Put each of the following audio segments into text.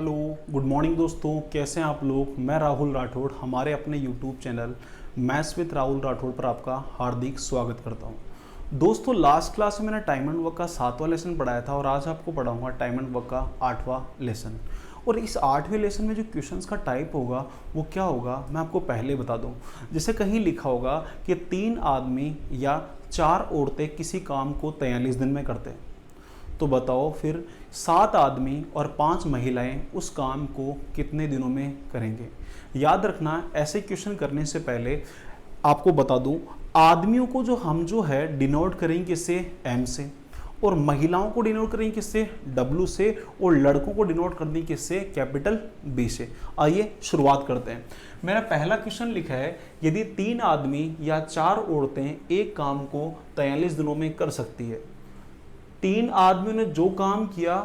Hello good morning दोस्तों, कैसे हैं आप लोग। मैं राहुल राठौड़ हमारे अपने YouTube channel maths with Rahul Rathore पर आपका हार्दिक स्वागत करता हूं। दोस्तों लास्ट क्लास में मैंने टाइम एंड वर्क का 7वां लेसन पढ़ाया था और आज आपको पढ़ाऊंगा टाइम एंड वर्क का 8वां लेसन। और इस 8वें लेसन में जो क्वेश्चंस का टाइप होगा वो क्या होगा मैं आपको पहले बता दूं। जैसे कहीं लिखा होगा कि 3 आदमी या 4 औरतें किसी काम को 43 दिन में करते हैं, तो बताओ फिर 7 आदमी और 5 महिलाएं उस काम को कितने दिनों में करेंगे। याद रखना, ऐसे क्वेश्चन करने से पहले आपको बता दूं, आदमियों को जो है डिनोट करेंगे किससे, एम से, और महिलाओं को डिनोट करेंगे किससे, डब्ल्यू से, और लड़कों को डिनोट कर देंगे किससे, कैपिटल बी से। आइए शुरुआत करते हैं। मेरा पहला क्वेश्चन लिखा है, यदि 3 आदमी या 4 औरतें एक काम को 43 दिनों में कर सकती है। 3 आदमियों ने जो काम किया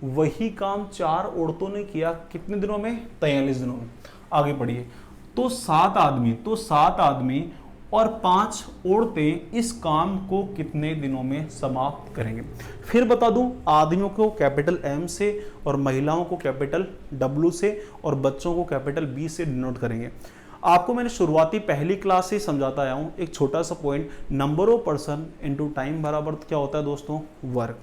वही काम 4 औरतों ने किया कितने दिनों में, 43 दिनों में। आगे बढ़िए। तो 7 आदमी और 5 औरतें इस काम को कितने दिनों में समाप्त करेंगे। फिर बता दूं, आदमियों को कैपिटल एम से और महिलाओं को कैपिटल डब्ल्यू से और बच्चों को कैपिटल बी से डिनोट करेंगे। आपको मैंने शुरुआती पहली क्लास से समझाता आया हूं एक छोटा सा point, number of person into time बराबर क्या होता है दोस्तों, वर्क।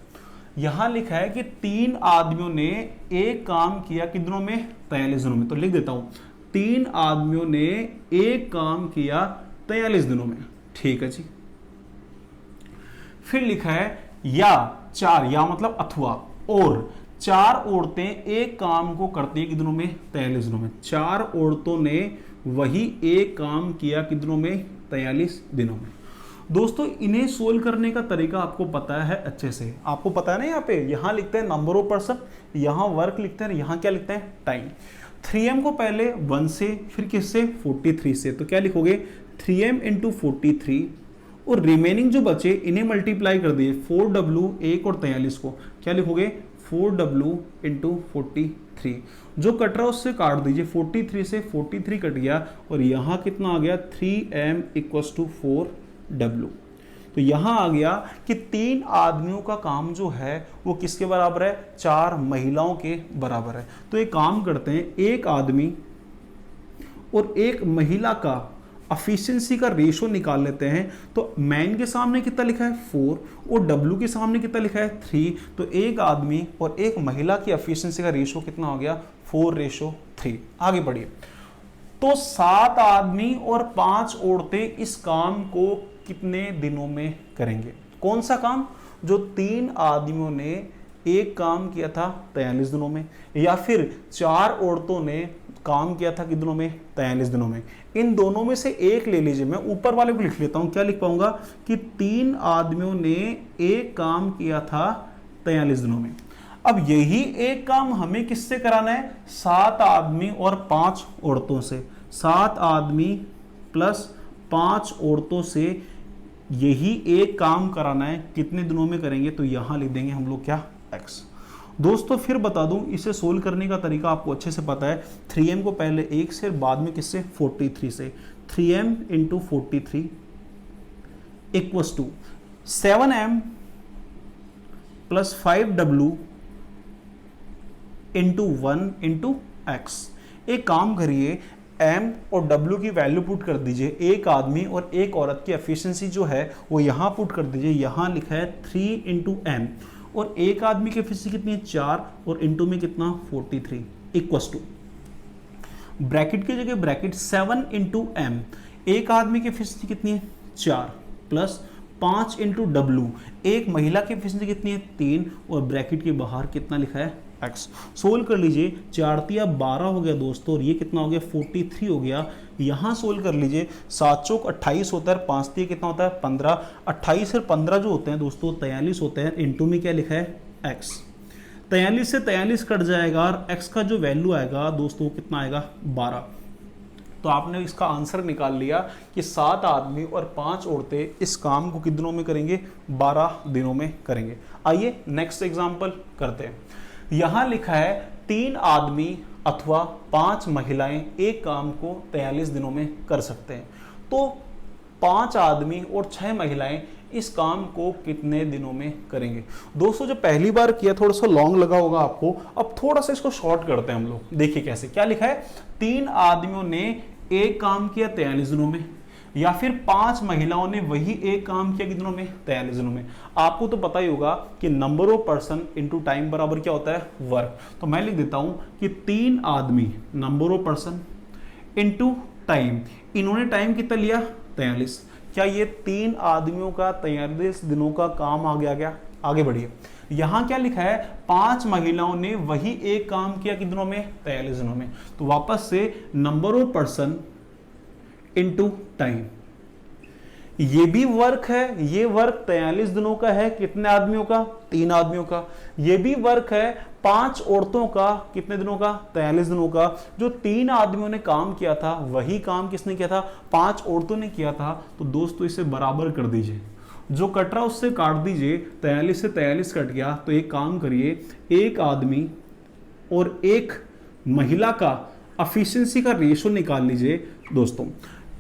यहां लिखा है कि 3 आदमियों ने एक काम किया कितने दिनों में, 43 दिनों में। तो लिख देता हूं, 3 आदमियों ने एक काम किया 43 दिनों में। ठीक है जी। फिर लिखा है या 4, या मतलब अथवा, और 4 औरतें एक काम को करती है कितने दिनों में, 43 दिनों में। 4 औरतों ने वही एक काम किया कितने दिनों में, 43 दिनों में। दोस्तों इन्हें सोल्व करने का तरीका आपको पता है अच्छे से, आपको पता है ना। यहां लिखते हैं नंबर ऑफ पर्सन, यहां वर्क लिखते हैं, यहां क्या लिखते हैं, टाइम। 3m को पहले 1 से, फिर किससे, 43 से। तो क्या लिखोगे, 3m इंटू 43, और रिमेनिंग जो बचे इन्हें मल्टीप्लाई कर दिए, 4w 1 और 43 को, क्या लिखोगे, 4w इंटू 43। जो कट रहा है उससे काट दीजिए, 43 से 43 कट गया, और यहां कितना आ गया, 3m इक्वल्स टू 4w। तो यहां आ गया कि 3 आदमियों का काम जो है वो किसके बराबर है, 4 महिलाओं के बराबर है। तो एक काम करते हैं, एक आदमी और एक महिला का एफिशिएंसी का रेशो निकाल लेते हैं। तो मैन के सामने कितना लिखा है, 4, और डब्ल्यू के सामने कितना लिखा है, 3। तो एक आदमी और एक महिला की एफिशिएंसी का रेशो कितना हो गया, 4:3। आगे बढ़िए। तो 7 आदमी और 5 औरतें इस काम को कितने दिनों में करेंगे। कौन सा काम, जो 3 आदमियों ने एक काम किया था 43 दिनों में, या फिर 4 औरतों ने काम किया था कितने दिनों में, 43 दिनों में। इन दोनों में से एक ले लीजिए। मैं ऊपर वाले को लिख लेता हूं, क्या लिख पाऊंगा कि 3 आदमियों ने एक काम किया था 43 दिनों में। अब यही एक काम हमें किससे कराना है, 7 आदमी और 5 औरतों से। 7 आदमी प्लस 5 औरतों से यही एक काम कराना है, कितने दिनों में करेंगे। तो यहां लिख देंगे हम लोग क्या, x। दोस्तों फिर बता दूं, इसे सोल्व करने का तरीका आपको अच्छे से पता है। 3m को पहले 1 से, बाद में किससे, 43 से। 3m into 43 equals to 7m plus 5w into 1 into X. एक काम करिए, m और w की वैल्यू पुट कर दीजिए। एक आदमी और एक औरत की एफिशिएंसी जो है वो यहां पुट कर दीजिए। यहां लिखा है 3 इंटू एम, और एक आदमी की एफिशिएंसी कितनी है, 4, और इंटू में कितना, 43 इक्वल्स टू, ब्रैकेट की जगह ब्रैकेट 7 इंटू एम। एक आदमी की एफिशिएंसी कितनी है, 4, प्लस 5 इंटू डब्ल्यू, एक महिला की एफिशिएंसी कितनी है, 3, और ब्रैकेट के बाहर कितना लिखा है, x। सोल्व कर लीजिए, 4 12 हो गया दोस्तों, और ये कितना हो गया, 43 हो गया। यहां सोल्व कर लीजिए, 7 चौक 28 होता है, 5 कितना होता है, 15। 28 और 15 जो होते हैं दोस्तों 43 होते हैं। इनटू में क्या लिखा है, x। 43 से 43 कट जाएगा, और x का जो वैल्यू आएगा दोस्तों कितना आएगा, 12। तो आपने इसका आंसर निकाल लिया कि 7 आदमी और 5 औरतें इस काम को कितने दिनों में करेंगे, 12 दिनों में करेंगे। आइए नेक्स्ट एग्जांपल करते हैं। यहां लिखा है 3 आदमी अथवा 5 महिलाएं एक काम को 43 दिनों में कर सकते हैं। तो 5 आदमी और 6 महिलाएं इस काम को कितने दिनों में करेंगे। दोस्तों जो पहली बार किया थोड़ा सा लॉन्ग लगा होगा आपको, अब थोड़ा सा इसको शॉर्ट करते हैं हम लोग। देखिए कैसे, क्या लिखा है, 3 आदमियों ने एक काम किया 43 दिनों में, या फिर 5 महिलाओं ने वही एक काम किया कितने दिनों में, 43 दिनों में। आपको तो पता ही होगा कि number of person into time बराबर क्या होता है, वर्क। तो मैं लिख देता हूं कि 3 आदमी number of person into time, इन्होंने टाइम कितना लिया, 43। क्या ये 3 आदमियों का 43 दिनों का काम आ गया? आगे बढ़िए, यहां क्या लिखा है, 5 महिलाओं ने वही एक काम किया कितने दिनों में, 43 दिनों में। तो वापस से number of person into time, ये भी वर्क है, ये वर्क 43 दिनों का है, कितने आदमियों का, 3 आदमियों का। ये भी वर्क है 5 औरतों का, कितने दिनों का, 43 दिनों का। जो 3 आदमियों ने काम किया था वही काम किसने किया था, 5 औरतों ने किया था। तो दोस्तों इसे बराबर कर दीजिए, जो कट रहा उससे काट दीजिए, 43 से 43 कट गया। तो एक काम करिए, एक आदमी और एक महिला का एफिशिएंसी का रेशियो निकाल लीजिए दोस्तों।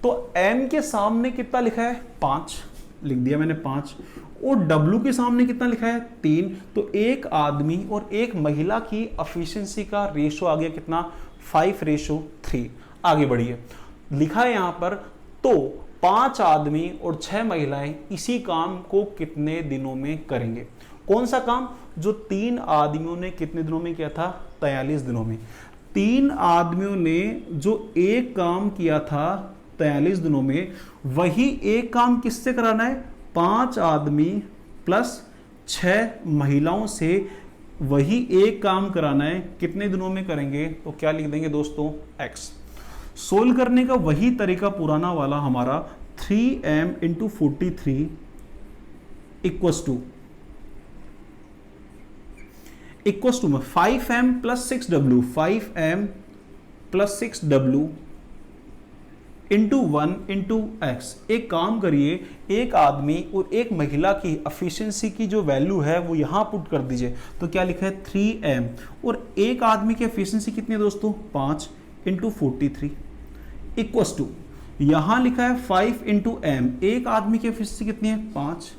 तो m के सामने कितना लिखा है, 5 लिख दिया मैंने 5, और w के सामने कितना लिखा है, 3। तो एक आदमी और एक महिला की एफिशिएंसी का रेशियो आ गया कितना, 5:3। आगे बढ़िए, लिखा है यहां पर, तो 5 आदमी और 6 महिलाएं इसी काम को कितने दिनों में करेंगे। कौन सा काम, जो 3 आदमियों ने कितने दिनों में किया था, 43 दिनों में। 3 आदमियों ने जो एक काम किया था 43 दिनों में, वही एक काम किससे कराना है, 5 आदमी प्लस 6 महिलाओं से वही एक काम कराना है, कितने दिनों में करेंगे। तो क्या लिख देंगे दोस्तों, x। सोल्व करने का वही तरीका पुराना वाला हमारा, 3m इंटू 43 इक्वस टू में 5m plus 6w, 5m plus 6w into 1 into X. एक काम करिए, एक आदमी और एक महिला की एफिशिएंसी की जो वैल्यू है वो यहां पुट कर दीजिए। तो क्या लिखा है, 3m, और एक आदमी की एफिशिएंसी कितनी है दोस्तों, 5 इंटू 43 इक्वस टू, यहां लिखा है 5 इंटू m, एक आदमी की एफिशिएंसी कितनी है, 5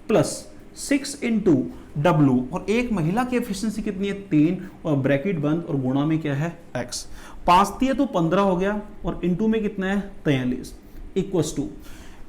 प्लस 6 इंटू w, और एक महिला की एफिशिएंसी कितनी है, 3, और ब्रैकेट बंद और गुणा में क्या है, x। 5 दिए तो 15 हो गया, और इंटू में कितना है, 43 इक्वस टू,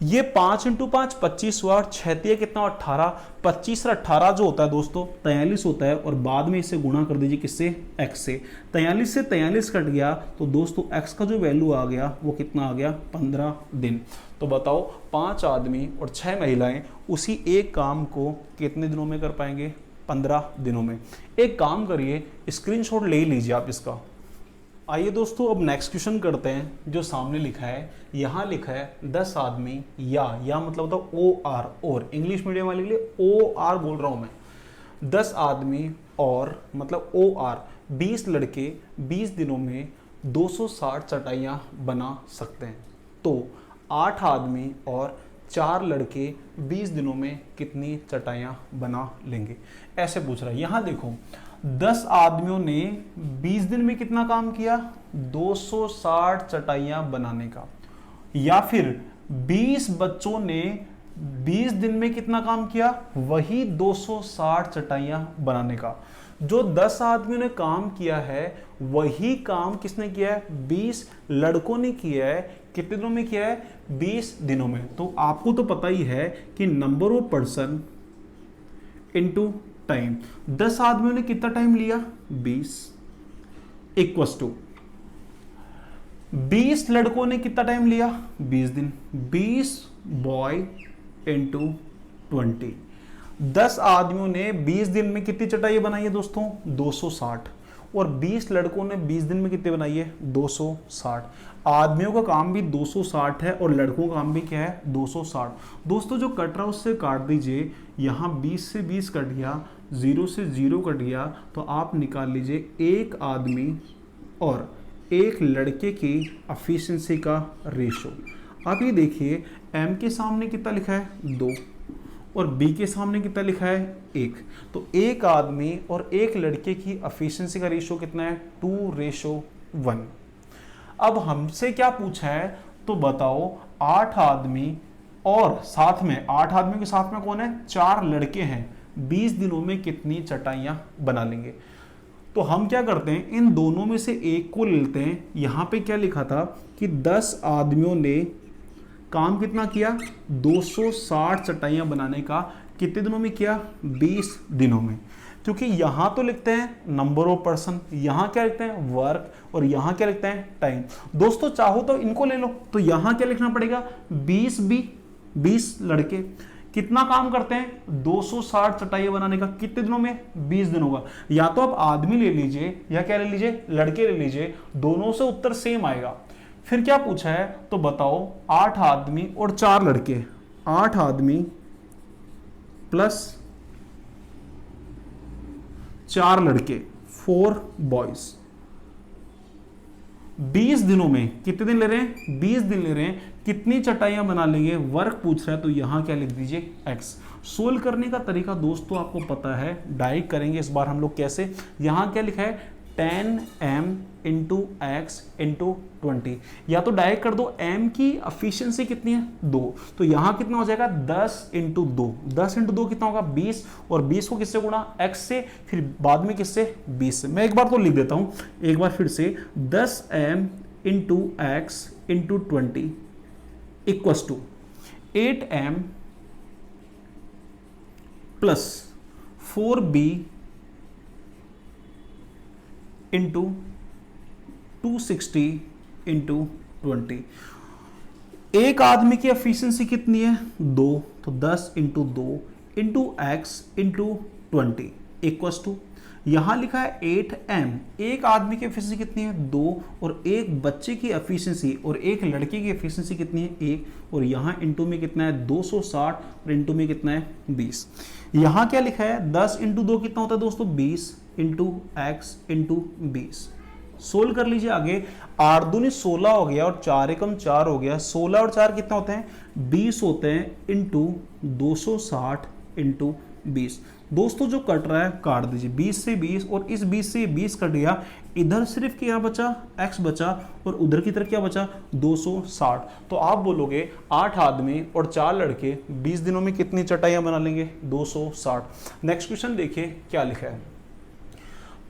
ये 5 इंटू 5 25 हुआ, और 6 दिए कितना, 18, 25 और 18 जो होता है दोस्तों 43 होता है, और बाद में इसे गुणा कर दीजिए किससे, x से। 43 से 43 कट गया, तो दोस्तों x का जो वैल्यू आ गया वो कितना आ गया, 15 दिन। तो बताओ 5 आदमी और 6 महिलाएं उसी एक काम को कितने दिनों में कर पाएंगे, 15 दिनों में। एक काम करिए, स्क्रीनशॉट ले लीजिए आप इसका। आइए दोस्तों अब नेक्स्ट क्वेश्चन करते हैं। जो सामने लिखा है, यहाँ लिखा है 10 आदमी, या मतलब होता है OR, और इंग्लिश मीडियम वाले के लिए OR बोल रहा हूँ मैं। 10 आदमी और मतलब OR 20 लड़के 20 दिनों में 260 चटाइयाँ बना सकते हैं। तो 8 आदमी और 4 लड़के 20 दिनों में कितनी चटाइयाँ बना लेंगे, ऐसे पूछ रहा है। यहाँ देखो 10 आदमियों ने 20 दिन में कितना काम किया, 260 चटाइयाँ बनाने का, या फिर 20 बच्चों ने 20 दिन में कितना काम किया, वही 260 चटाइयाँ बनाने का। जो 10 आदमियों ने काम किया है वही काम किसने किया है, 20 लड़कों ने किया है। कितने दिनों में किया है, 20 दिनों में। तो आपको तो पता ही है कि number of person into time, 10 आदमियों ने कितना टाइम लिया, 20 इक्वस टू 20 लड़कों ने कितना टाइम लिया, 20 दिन, 20 बॉय इंटू 20। 10 आदमियों ने 20 दिन में कितनी चटाई बनाई है दोस्तों, 260, और 20 लड़कों ने 20 दिन में कितने बनाई है, 260। आदमियों का काम भी 260 है और लड़कों का काम भी क्या है, 260। दोस्तों जो कट रहा उससे काट दीजिए, यहाँ 20 से 20 कट गया, 0 से 0 कट गया, तो आप निकाल लीजिए एक आदमी और एक लड़के की एफिशिएंसी का रेशो। आप ये देखिए m के सामने कितना लिखा है, 2, और b के सामने कितना लिखा है, 1। तो एक आदमी और एक लड़के की एफिशिएंसी का रेशो कितना है, 2:1। अब हमसे क्या पूछा है, तो बताओ 8 आदमी और साथ में 8 आदमियों के साथ में कौन है, 4 लड़के हैं, 20 दिनों में कितनी चटाइयां बना लेंगे। तो हम क्या करते हैं, इन दोनों में से एक को ले लेते हैं। यहां पे क्या लिखा था कि 10 आदमियों ने काम कितना किया, 260 चटाइयां बनाने का कितने दिनों में किया, 20 दिनों में। क्योंकि यहां तो लिखते हैं नंबर ऑफ पर्सन, यहां क्या लिखते हैं वर्क, और यहां क्या लिखते हैं टाइम। दोस्तों चाहो तो इनको ले लो, तो यहां क्या लिखना पड़ेगा, 20 लड़के कितना काम करते हैं, 260 चटाइयां बनाने का कितने दिनों में, 20 दिनों का। या तो आप आदमी ले लीजिए या क्या ले लीजिए, लड़के ले लीजिए, दोनों से उत्तर सेम आएगा। फिर क्या पूछा है, तो बताओ 8 आदमी और 4 लड़के, 8 आदमी प्लस 4 लड़के, 4 बॉयज, 20 दिनों में कितने दिन ले रहे हैं, 20 दिन ले रहे हैं, कितनी चटाइयां बना लेंगे, वर्क पूछ रहा है, तो यहां क्या लिख दीजिए x। सोल्व करने का तरीका दोस्तों आपको पता है, डायरेक्ट करेंगे इस बार हम लोग कैसे। यहां क्या लिखा है, 10m इंटू एक्स इंटू 20, या तो डायरेक्ट कर दो, m की एफिशिएंसी कितनी है, 2, तो यहां कितना हो जाएगा, 10 इंटू 2, 10 इंटू 2 कितना होगा, 20, और 20 को किससे गुणा, x से, फिर बाद में किससे, 20 से। मैं एक बार तो लिख देता हूं, एक बार फिर से, 10m into X into 20 equals to 8m plus 4b into 260 into 20। एक आदमी की एफिशिएंसी कितनी है, 2, तो 10 into 2 into X into 20 equals to, यहां लिखा है 8m। एक आदमी की एफिशिएंसी कितनी है, 2, और एक बच्चे की एफिशिएंसी और एक लड़के की एफिशिएंसी कितनी है, 1, और यहां इंटू में कितना है, 260, और इंटू में कितना है, 20। यहां क्या लिखा है, 10 इंटू 2 कितना होता है दोस्तों, 20 इंटू एक्स इंटू 20। सोल्व कर लीजिए आगे, 8 दूनी 16 हो गया और 4 एकम 4 हो गया, 16 और 4 कितना होते हैं, 20 होते हैं, इंटू 260 इंटू 20। दोस्तों जो कट रहा है काट दीजिए, 20 से 20, और इस 20 से 20 कट गया, इधर सिर्फ क्या बचा, x बचा, और उधर की तरफ क्या बचा, 260। तो आप बोलोगे 8 आदमी और 4 लड़के 20 दिनों में कितनी चटाइयां बना लेंगे, 260। नेक्स्ट क्वेश्चन देखिए क्या लिखा है,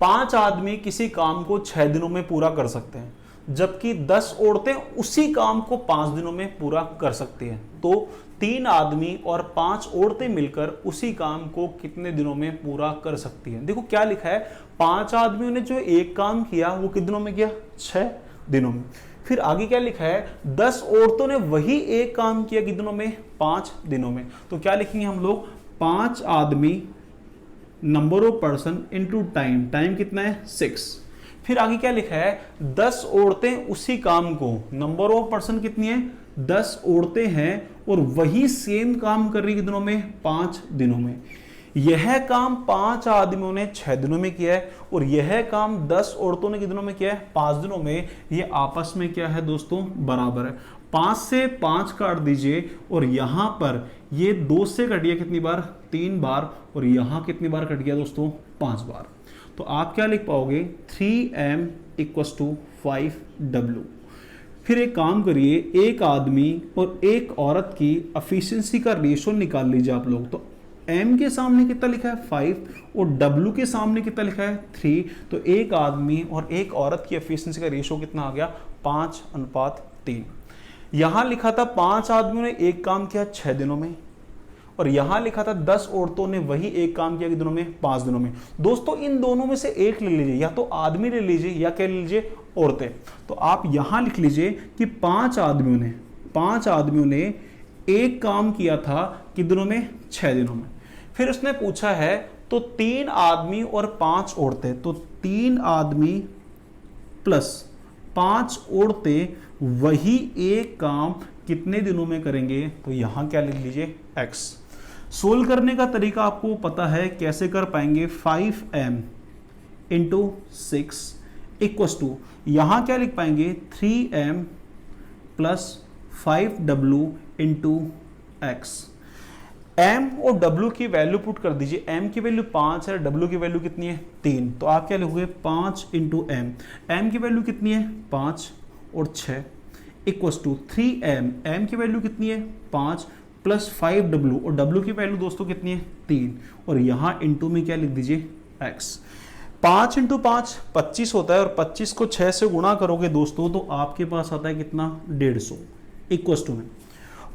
5 आदमी किसी काम को 6 दिनों में पूरा कर सकते हैं, जबकि 10 औरतें उसी काम को 5 दिनों में पूरा कर सकती हैं। तो 3 आदमी और 5 औरतें मिलकर उसी काम को कितने दिनों में पूरा कर सकती हैं। देखो क्या लिखा है, 5 आदमियों ने जो एक काम किया वो कितने दिनों में किया, 6 दिनों में। फिर आगे क्या लिखा है, 10 औरतों ने वही एक काम किया कितने दिनों में, 5 दिनों में। तो क्या लिखेंगे हम लोग, 5 आदमी number of person into time, time कितना है, 6। फिर आगे क्या लिखा है, 10 औरतें उसी काम को, नंबर ऑफ पर्सन कितनी है, 10 औरतें हैं, और वही सेम काम कर रही दिनों में, 5 दिनों में। यह काम 5 आदमियों ने 6 दिनों में किया है, और यह काम 10 औरतों ने कितने दिनों में किया है, 5 दिनों में। ये आपस में क्या है दोस्तों, बराबर है। 5 से 5 काट दीजिए, और यहां पर ये 2 से कट गया कितनी बार, 3 बार, और यहां कितनी बार कट गया दोस्तों, 5 बार। तो आप क्या लिख पाओगे, 3m इक्वस टू 5w। फिर एक काम करिए, एक आदमी और एक औरत की एफिशिएंसी का रेशियो निकाल लीजिए आप लोग। तो m के सामने कितना लिखा है, 5, और w के सामने कितना लिखा है, 3। तो एक आदमी और एक औरत की एफिशिएंसी का रेशियो कितना आ गया, 5:3। यहां लिखा था 5 आदमियों ने एक काम किया 6 दिनों में, और यहां लिखा था 10 औरतों ने वही एक काम किया कितने दिनों में, 5 दिनों में। दोस्तों इन दोनों में से एक ले लीजिए, या तो आदमी ले लीजिए या क्या ले लीजिए, औरतें। तो आप यहां लिख लीजिए कि 5 आदमियों ने एक काम किया था कितने दिनों में, 6 दिनों में। फिर उसने पूछा है तो 3 आदमी और 5 औरतें, तो 3 आदमी प्लस 5 औरतें वही एक काम कितने दिनों में करेंगे। तो यहां क्या लिख लीजिए, x। सोल्व करने का तरीका आपको पता है कैसे कर पाएंगे, 5m इंटू 6 इक्वस टू, यहां क्या लिख पाएंगे, 3m plus 5w into x. m और w की वैल्यू पुट कर दीजिए, m की वैल्यू 5 है, w की वैल्यू कितनी है, 3। तो आप क्या लिखोगे, 5 इंटू m की वैल्यू कितनी है, 5 और 6 इक्वस टू 3m, m की वैल्यू कितनी है, 5, प्लस 5w, और w की वैल्यू दोस्तों कितनी है 3, और यहाँ इंटू में क्या लिख दीजिए x। 5 इंटू 5 25 होता है, और 25 को 6 से गुणा करोगे दोस्तों तो आपके पास आता है कितना 150 इक्वस टू में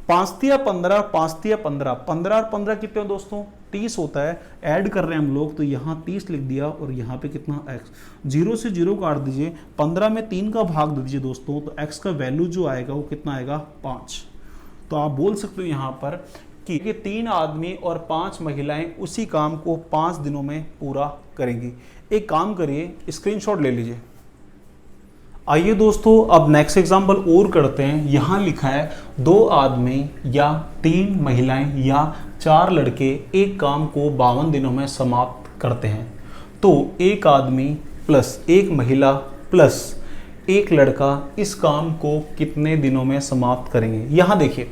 5 तिया 15, 5 तिया 15, 15 और 15 कितने हो दोस्तों 30 होता है। ऐड कर रहे हैं हम लोग तो यहाँ 30 लिख दिया, और यहाँ पे कितना x, 0 से 0 काट दीजिए, 15 में 3 का भाग दे दीजिए दोस्तों, तो x का वैल्यू जो आएगा वो कितना आएगा 5। तो आप बोल सकते हो यहाँ पर कि 3 आदमी और 5 महिलाएं उसी काम को 5 दिनों में पूरा करेंगी। एक काम करिए, स्क्रीनशॉट ले लीजिए। आइए दोस्तों अब नेक्स्ट एग्जांपल और करते हैं। यहाँ लिखा है 2 आदमी या 3 महिलाएं या 4 लड़के एक काम को 52 दिनों में समाप्त करते हैं। तो एक आदमी प्लस एक महिला प्लस एक लड़का इस काम को कितने दिनों में समाप्त करेंगे। यहाँ देखिए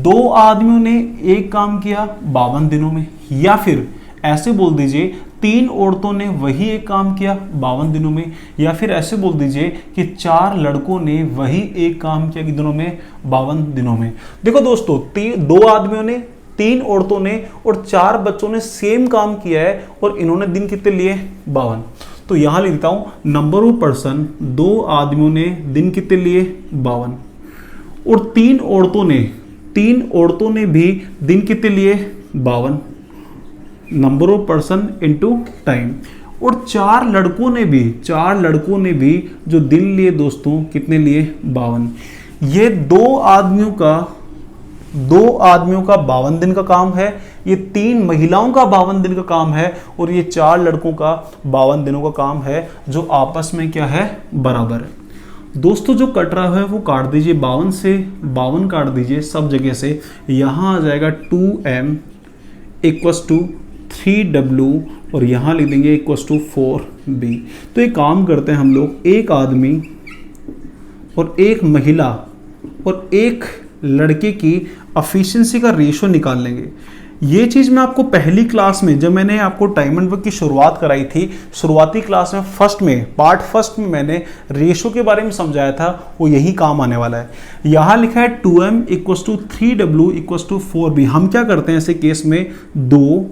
2 आदमियों ने एक काम किया 52 दिनों में, या फिर ऐसे बोल दीजिए 3 औरतों ने वही एक काम किया 52 दिनों में, या फिर ऐसे बोल दीजिए कि 4 लड़कों ने वही एक काम किया कितने दिनों में 52 दिनों में। देखो दोस्तों 2 आदमियों ने, 3 औरतों ने और 4 बच्चों ने सेम काम किया है, और इन्होंने दिन कितने लिए 52। तो यहां लिखता हूं नंबर ऑफ पर्सन, 2 आदमियों ने दिन कितने लिए 52, और 3 औरतों ने भी दिन कितने लिए 52, number of person into time, और 4 लड़कों ने भी जो दिन लिए दोस्तों कितने लिए 52। ये 2 आदमियों का 52 दिन का काम है, ये 3 महिलाओं का 52 दिन का काम है, और ये 4 लड़कों का 52 दिनों का काम है, जो आपस में क्या है बराबर है। दोस्तों जो कट रहा है वो काट दीजिए, 52 से 52 काट दीजिए सब जगह से, यहाँ आ जाएगा 2m इक्वस टू 3w, और यहाँ लिख देंगे इक्वस टू 4b। तो एक काम करते हैं हम लोग, एक आदमी और एक महिला और एक लड़के की एफिशिएंसी का रेशियो निकाल लेंगे। ये चीज़ मैं आपको पहली क्लास में, जब मैंने आपको टाइम एंड वर्क की शुरुआत कराई थी, शुरुआती क्लास में पार्ट फर्स्ट में मैंने रेशियो के बारे में समझाया था, वो यही काम आने वाला है। यहाँ लिखा है 2m equals to 3w equals to 4b। हम क्या करते हैं ऐसे केस में, 2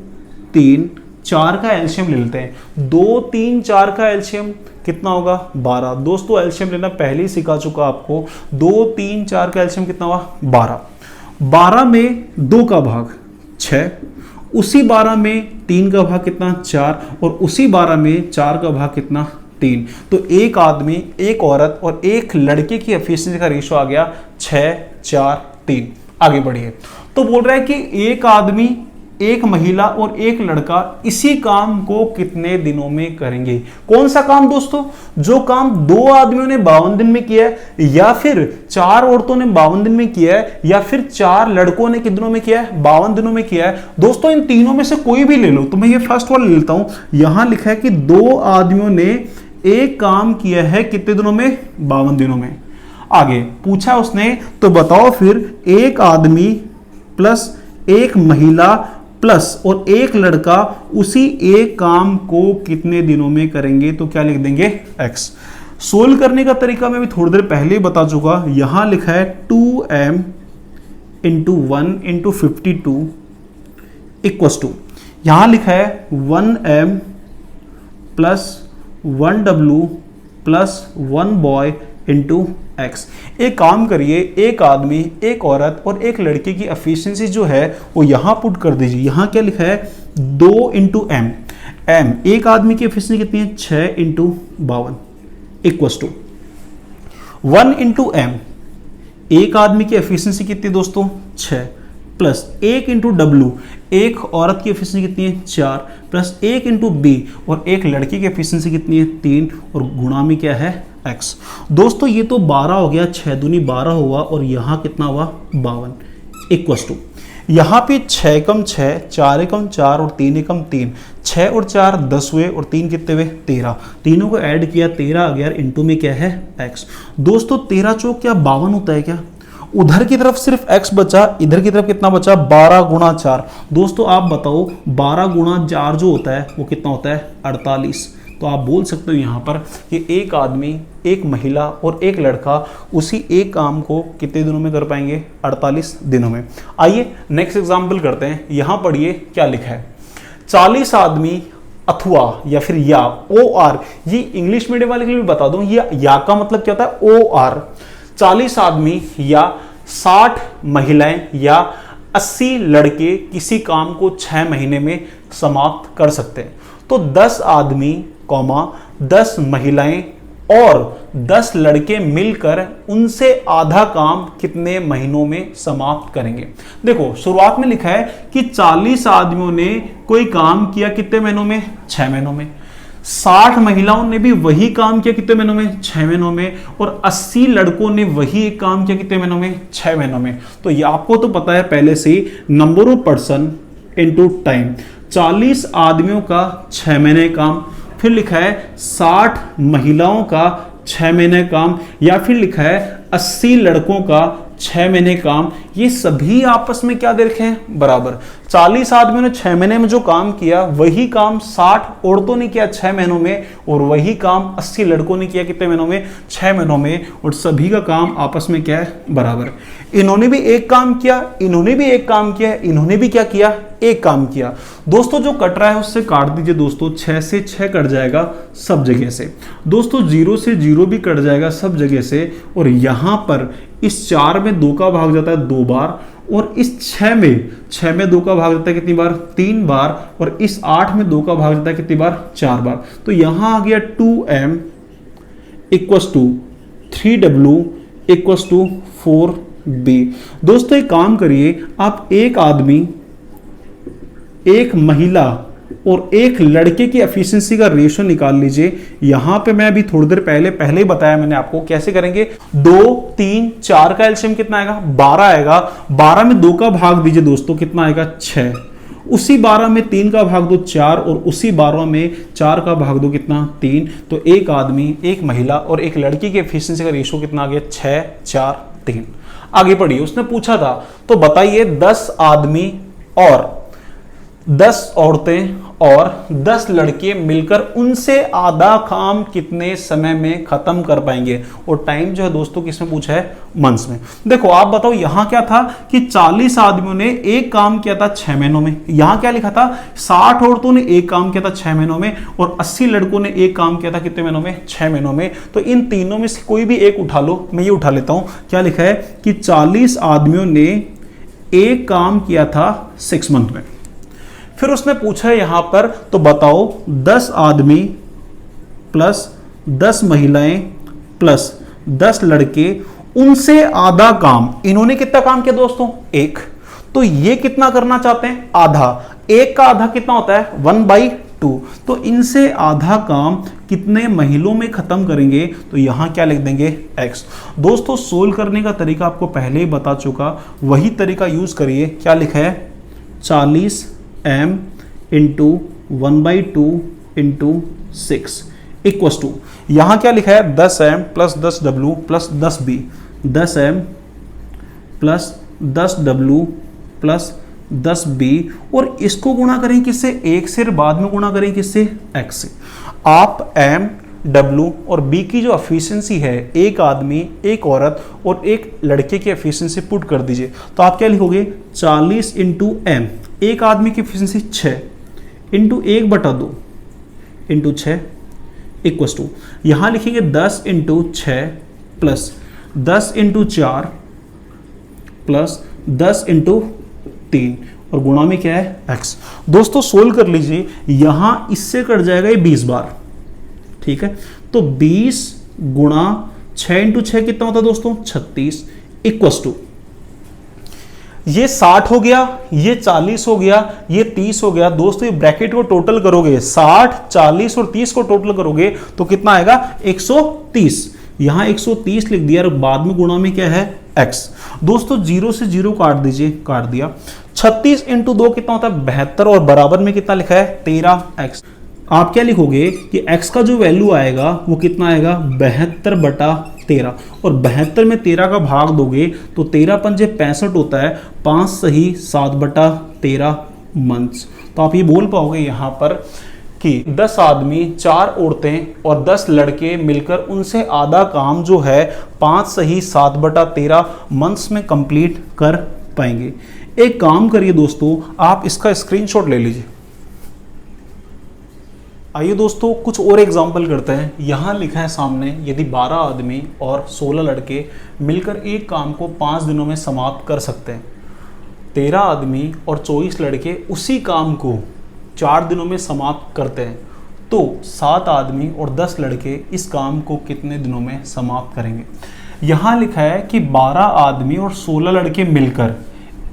3 4 का एलसीएम ले लेते हैं। 2 3 4 का एलसीएम कितना होगा 12। दोस्तों एलसीएम लेना पहले ही सिखा चुका आपको। 2 3 4 का एलसीएम कितना हुआ 12। 12 में 2 का भाग 6, उसी 12 में 3 का भाग कितना 4, और उसी 12 में 4 का भाग कितना 3। तो एक आदमी, एक औरत और एक लड़के की एफिशिएंसी का रेशियो आ गया 6 4 3। आगे बढ़िए। तो बोल रहा है कि एक आदमी, एक महिला और एक लड़का इसी काम को कितने दिनों में करेंगे। कौन सा काम दोस्तों, जो काम 2 आदमियों ने 52 दिन में किया है, या फिर 4 औरतों ने 52 दिन में किया है, या फिर 4 लड़कों ने कितने दिनों में किया है 52 दिनों में किया है। दोस्तों इन तीनों में से कोई भी ले लो। तो मैं ये फर्स्ट वाला ले लेता हूं। यहां लिखा है कि 2 आदमियों ने एक काम किया है कितने दिनों में 52 दिनों में। आगे पूछा उसने, तो बताओ फिर एक आदमी प्लस एक महिला प्लस और एक लड़का उसी एक काम को कितने दिनों में करेंगे। तो क्या लिख देंगे x। सोल्व करने का तरीका मैं भी थोड़ी देर पहले ही बता चुका। यहां लिखा है 2m into 1 into 52 equals to, यहां लिखा है 1m plus 1w plus 1 boy into x। एक काम करिए, एक आदमी, एक औरत और एक लड़के की एफिशिएंसी जो है वो यहां पुट कर दीजिए। यहां क्या लिखा है 2 इंटू एम। एक आदमी की एफिशिएंसी कितनी है 6 into 52 equals to 1 into M. एक आदमी की एफिशिएंसी कितनी दोस्तों 6, प्लस 1 इंटू डब्ल्यू, एक औरत की एफिशिएंसी कितनी है 4, प्लस 1 इंटू बी, और एक लड़की की एफिशिएंसी कितनी है 3, और गुणा में क्या है x। दोस्तों ये तो 12 हो गया, 6 दूनी 12 हुआ, और यहाँ कितना हुआ 52 इक्वस टू, यहाँ पे 6 एकम 6, 4 एकम 4 और 3 एकम 3, 6 और 4 10 हुए, और 3 कितने हुए 13। तीनों को ऐड किया 13 आ गया, इंटू में क्या है x। दोस्तों 13 चौक क्या 52 होता है क्या। उधर की तरफ सिर्फ x बचा, इधर की तरफ कितना बचा 12 गुणा 4। दोस्तों आप बताओ 12 गुणा 4 जो होता है वो कितना होता है 48। तो आप बोल सकते हो यहाँ पर कि एक आदमी, एक महिला और एक लड़का उसी एक काम को कितने दिनों में कर पाएंगे? 48 दिनों में। आइए नेक्स्ट एग्जाम्पल करते हैं। यहाँ पढ़िए क्या लिखा है। 40 आदमी अथवा या फिर या ओ आर, ये इंग्लिश मीडियम वाले के लिए भी बता दूं, ये या का मतलब क्या होता है? O R. 40 आदमी या 60 महिलाएं या 80 लड़के किसी काम को 6 महीने में समाप्त कर सकते हैं। तो 10 आदमी, 10 महिलाएं और 10 लड़के मिलकर उनसे आधा काम कितने महीनों में समाप्त करेंगे? देखो शुरुआत में लिखा है कि 40 आदमियों ने कोई काम किया कितने महीनों में? 6 महीनों में। 60 महिलाओं ने भी वही काम किया कितने महीनों में? 6 महीनों में। और 80 लड़कों ने वही एक काम किया कितने महीनों में? 6 महीनों में। तो ये आपको तो पता है पहले से ही, number of person into time. 40 आदमियों का 6 महीने काम, फिर लिखा है 60 महिलाओं का 6 महीने काम, या फिर लिखा है 80 लड़कों का 6 महीने काम। ये सभी आपस में क्या दे रखे हैं? बराबर। 40 आदमियों ने 6 महीने में जो काम किया वही काम 60 औरतों ने किया 6 महीनों में, और वही काम 80 लड़कों ने किया कितने महीनों में? 6 महीनों में। और सभी का काम आपस में क्या है? बराबर। इन्होंने भी एक काम किया, इन्होंने भी एक काम किया, इन्होंने भी क्या किया? एक काम किया। दोस्तों जो कट रहा है उससे काट दीजिए दोस्तों। 6 से 6 कट जाएगा सब जगह से। दोस्तों 0 से 0 भी कट जाएगा सब जगह से। और यहां पर इस 4 में 2 का भाग जाता है 2 बार, और इस 6 में 2 का भाग जाता है कितनी बार? 3 बार। और इस 8 में 2 का भाग जाता है कितनी बार? 4 बार। तो यहां आ गया 2m equals to 3w equals to 4b। दोस्तों एक काम करिए, आप एक आदमी, एक महिला और एक लड़के की एफिशिएंसी का रेशियो निकाल लीजिए। यहां पे मैं अभी थोड़ी देर पहले ही बताया मैंने आपको कैसे करेंगे। 2, 3, 4 का एलसीएम कितना आएगा? 12 आएगा। 12 में 2 का भाग दीजिए दोस्तों, कितना आएगा? 6। उसी 12 में 3 का भाग दो 4, और उसी 12 में 4 का भाग दो कितना? 3। तो एक आदमी, एक महिला और एक लड़की की एफिशिएंसी का रेशियो कितना आ गया? 6, 4, 3। आगे पढ़िए। उसने पूछा था तो बताइए 10 आदमी और 10 औरतें और 10 लड़के मिलकर उनसे आधा काम कितने समय में खत्म कर पाएंगे? और टाइम जो है दोस्तों किसमें पूछा है? मंथ्स में। देखो आप बताओ यहां क्या था कि 40 आदमियों ने एक काम किया था 6 महीनों में। यहां क्या लिखा था? 60 औरतों ने एक काम किया था 6 महीनों में, और 80 लड़कों ने एक काम किया था कितने महीनों में? 6 महीनों में। तो इन तीनों में से कोई भी एक उठा लो। मैं ये उठा लेता हूं। क्या लिखा है कि 40 आदमियों ने एक काम किया था 6 मंथ में। फिर उसने पूछा है यहां पर, तो बताओ 10 आदमी प्लस 10 महिलाएं प्लस 10 लड़के, उनसे आधा काम, इन्होंने कितना काम किया दोस्तों? 1। तो ये कितना करना चाहते हैं? आधा। 1 का आधा कितना होता है? 1/2। तो इनसे आधा काम कितने महीनों में खत्म करेंगे? तो यहां क्या लिख देंगे? x। दोस्तों सोल्व करने का तरीका आपको पहले ही बता चुका, वही तरीका यूज करिए। क्या लिखा है? 40m into 1/2 into 6 equals to, यहां क्या लिखा है? 10m plus 10w plus 10b। 10m plus 10w plus 10b, और इसको गुणा करें किससे? 1 से, बाद में गुणा करें किससे? x से। आप m, w और b की जो एफिशिएंसी है, एक आदमी, एक औरत और एक लड़के की एफिशिएंसी पुट कर दीजिए। तो आप क्या लिखोगे? 40 इंटू m, एक आदमी की efficiency 6 into 1/2 into 6 equals to, यहां लिखेंगे 10 into 6 plus 10 into 4 plus 10 into 3, और गुणा में क्या है? x। दोस्तों सोल्व कर लीजिए। यहां इससे कट जाएगा ये 20 बार, ठीक है। तो 20 गुणा 6 इंटू 6 कितना होता है दोस्तों? 36 इक्वस टू, ये 60 हो गया, ये 40 हो गया, ये 30 हो गया। दोस्तों ये ब्रैकेट को टोटल करोगे, 60, 40 और 30 को टोटल करोगे तो कितना आएगा? 130। यहां 130 लिख दिया, और बाद में गुणा में क्या है? x। दोस्तों 0 से 0 काट दीजिए, काट दिया। 36 इंटू 2 कितना होता है? 72, और बराबर में कितना लिखा है? 13x। आप क्या लिखोगे कि x का जो वैल्यू आएगा वो कितना आएगा? 72/13, और 72 में 13 का भाग दोगे तो 13 पंजे 65 होता है, 5 सही 7/13 मंथ्स। तो आप ये बोल पाओगे यहाँ पर कि 10 आदमी, 4 औरतें और 10 लड़के मिलकर उनसे आधा काम जो है 5 सही 7/13 मंथ्स में कंप्लीट कर पाएंगे। एक काम करिए दोस्तों, आप इसका स्क्रीनशॉट ले लीजिए। आइए दोस्तों कुछ और एग्जाम्पल करते हैं। यहाँ लिखा है सामने, यदि 12 आदमी और 16 लड़के मिलकर एक काम को 5 दिनों में समाप्त कर सकते हैं, 13 आदमी और 24 लड़के उसी काम को 4 दिनों में समाप्त करते हैं, तो 7 आदमी और 10 लड़के इस काम को कितने दिनों में समाप्त करेंगे। यहाँ लिखा है कि 12 आदमी और 16 लड़के मिलकर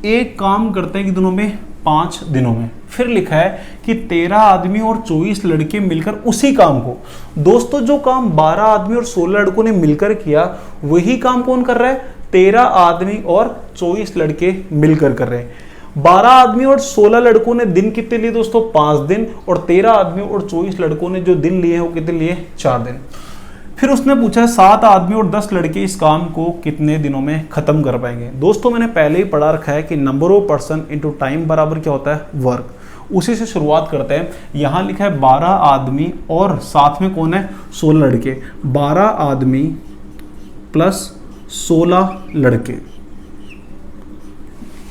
एक काम करते हैं कि दिनों में 5 दिनों में। फिर लिखा है कि 13 आदमी और 24 लड़के मिलकर उसी काम को, दोस्तों जो काम 12 आदमी और 16 लड़कों ने मिलकर किया वही काम कौन कर रहा है, 13 आदमी और 24 लड़के मिलकर कर रहे हैं। 12 आदमी और 16 लड़कों ने दिन कितने लिए दोस्तों, 5 दिन, और 13 आदमी और 24 लड़कों ने जो दिन लिए हैं वो कितने लिए, 4 दिन। फिर उसने पूछा 7 आदमी और 10 लड़के इस काम को कितने दिनों में खत्म कर पाएंगे। दोस्तों मैंने पहले ही पढ़ा रखा है कि number of person into time बराबर क्या होता है, वर्क। उसी से शुरुआत करते हैं। यहाँ लिखा है 12 आदमी और साथ में कौन है, 16 लड़के। 12 आदमी प्लस 16 लड़के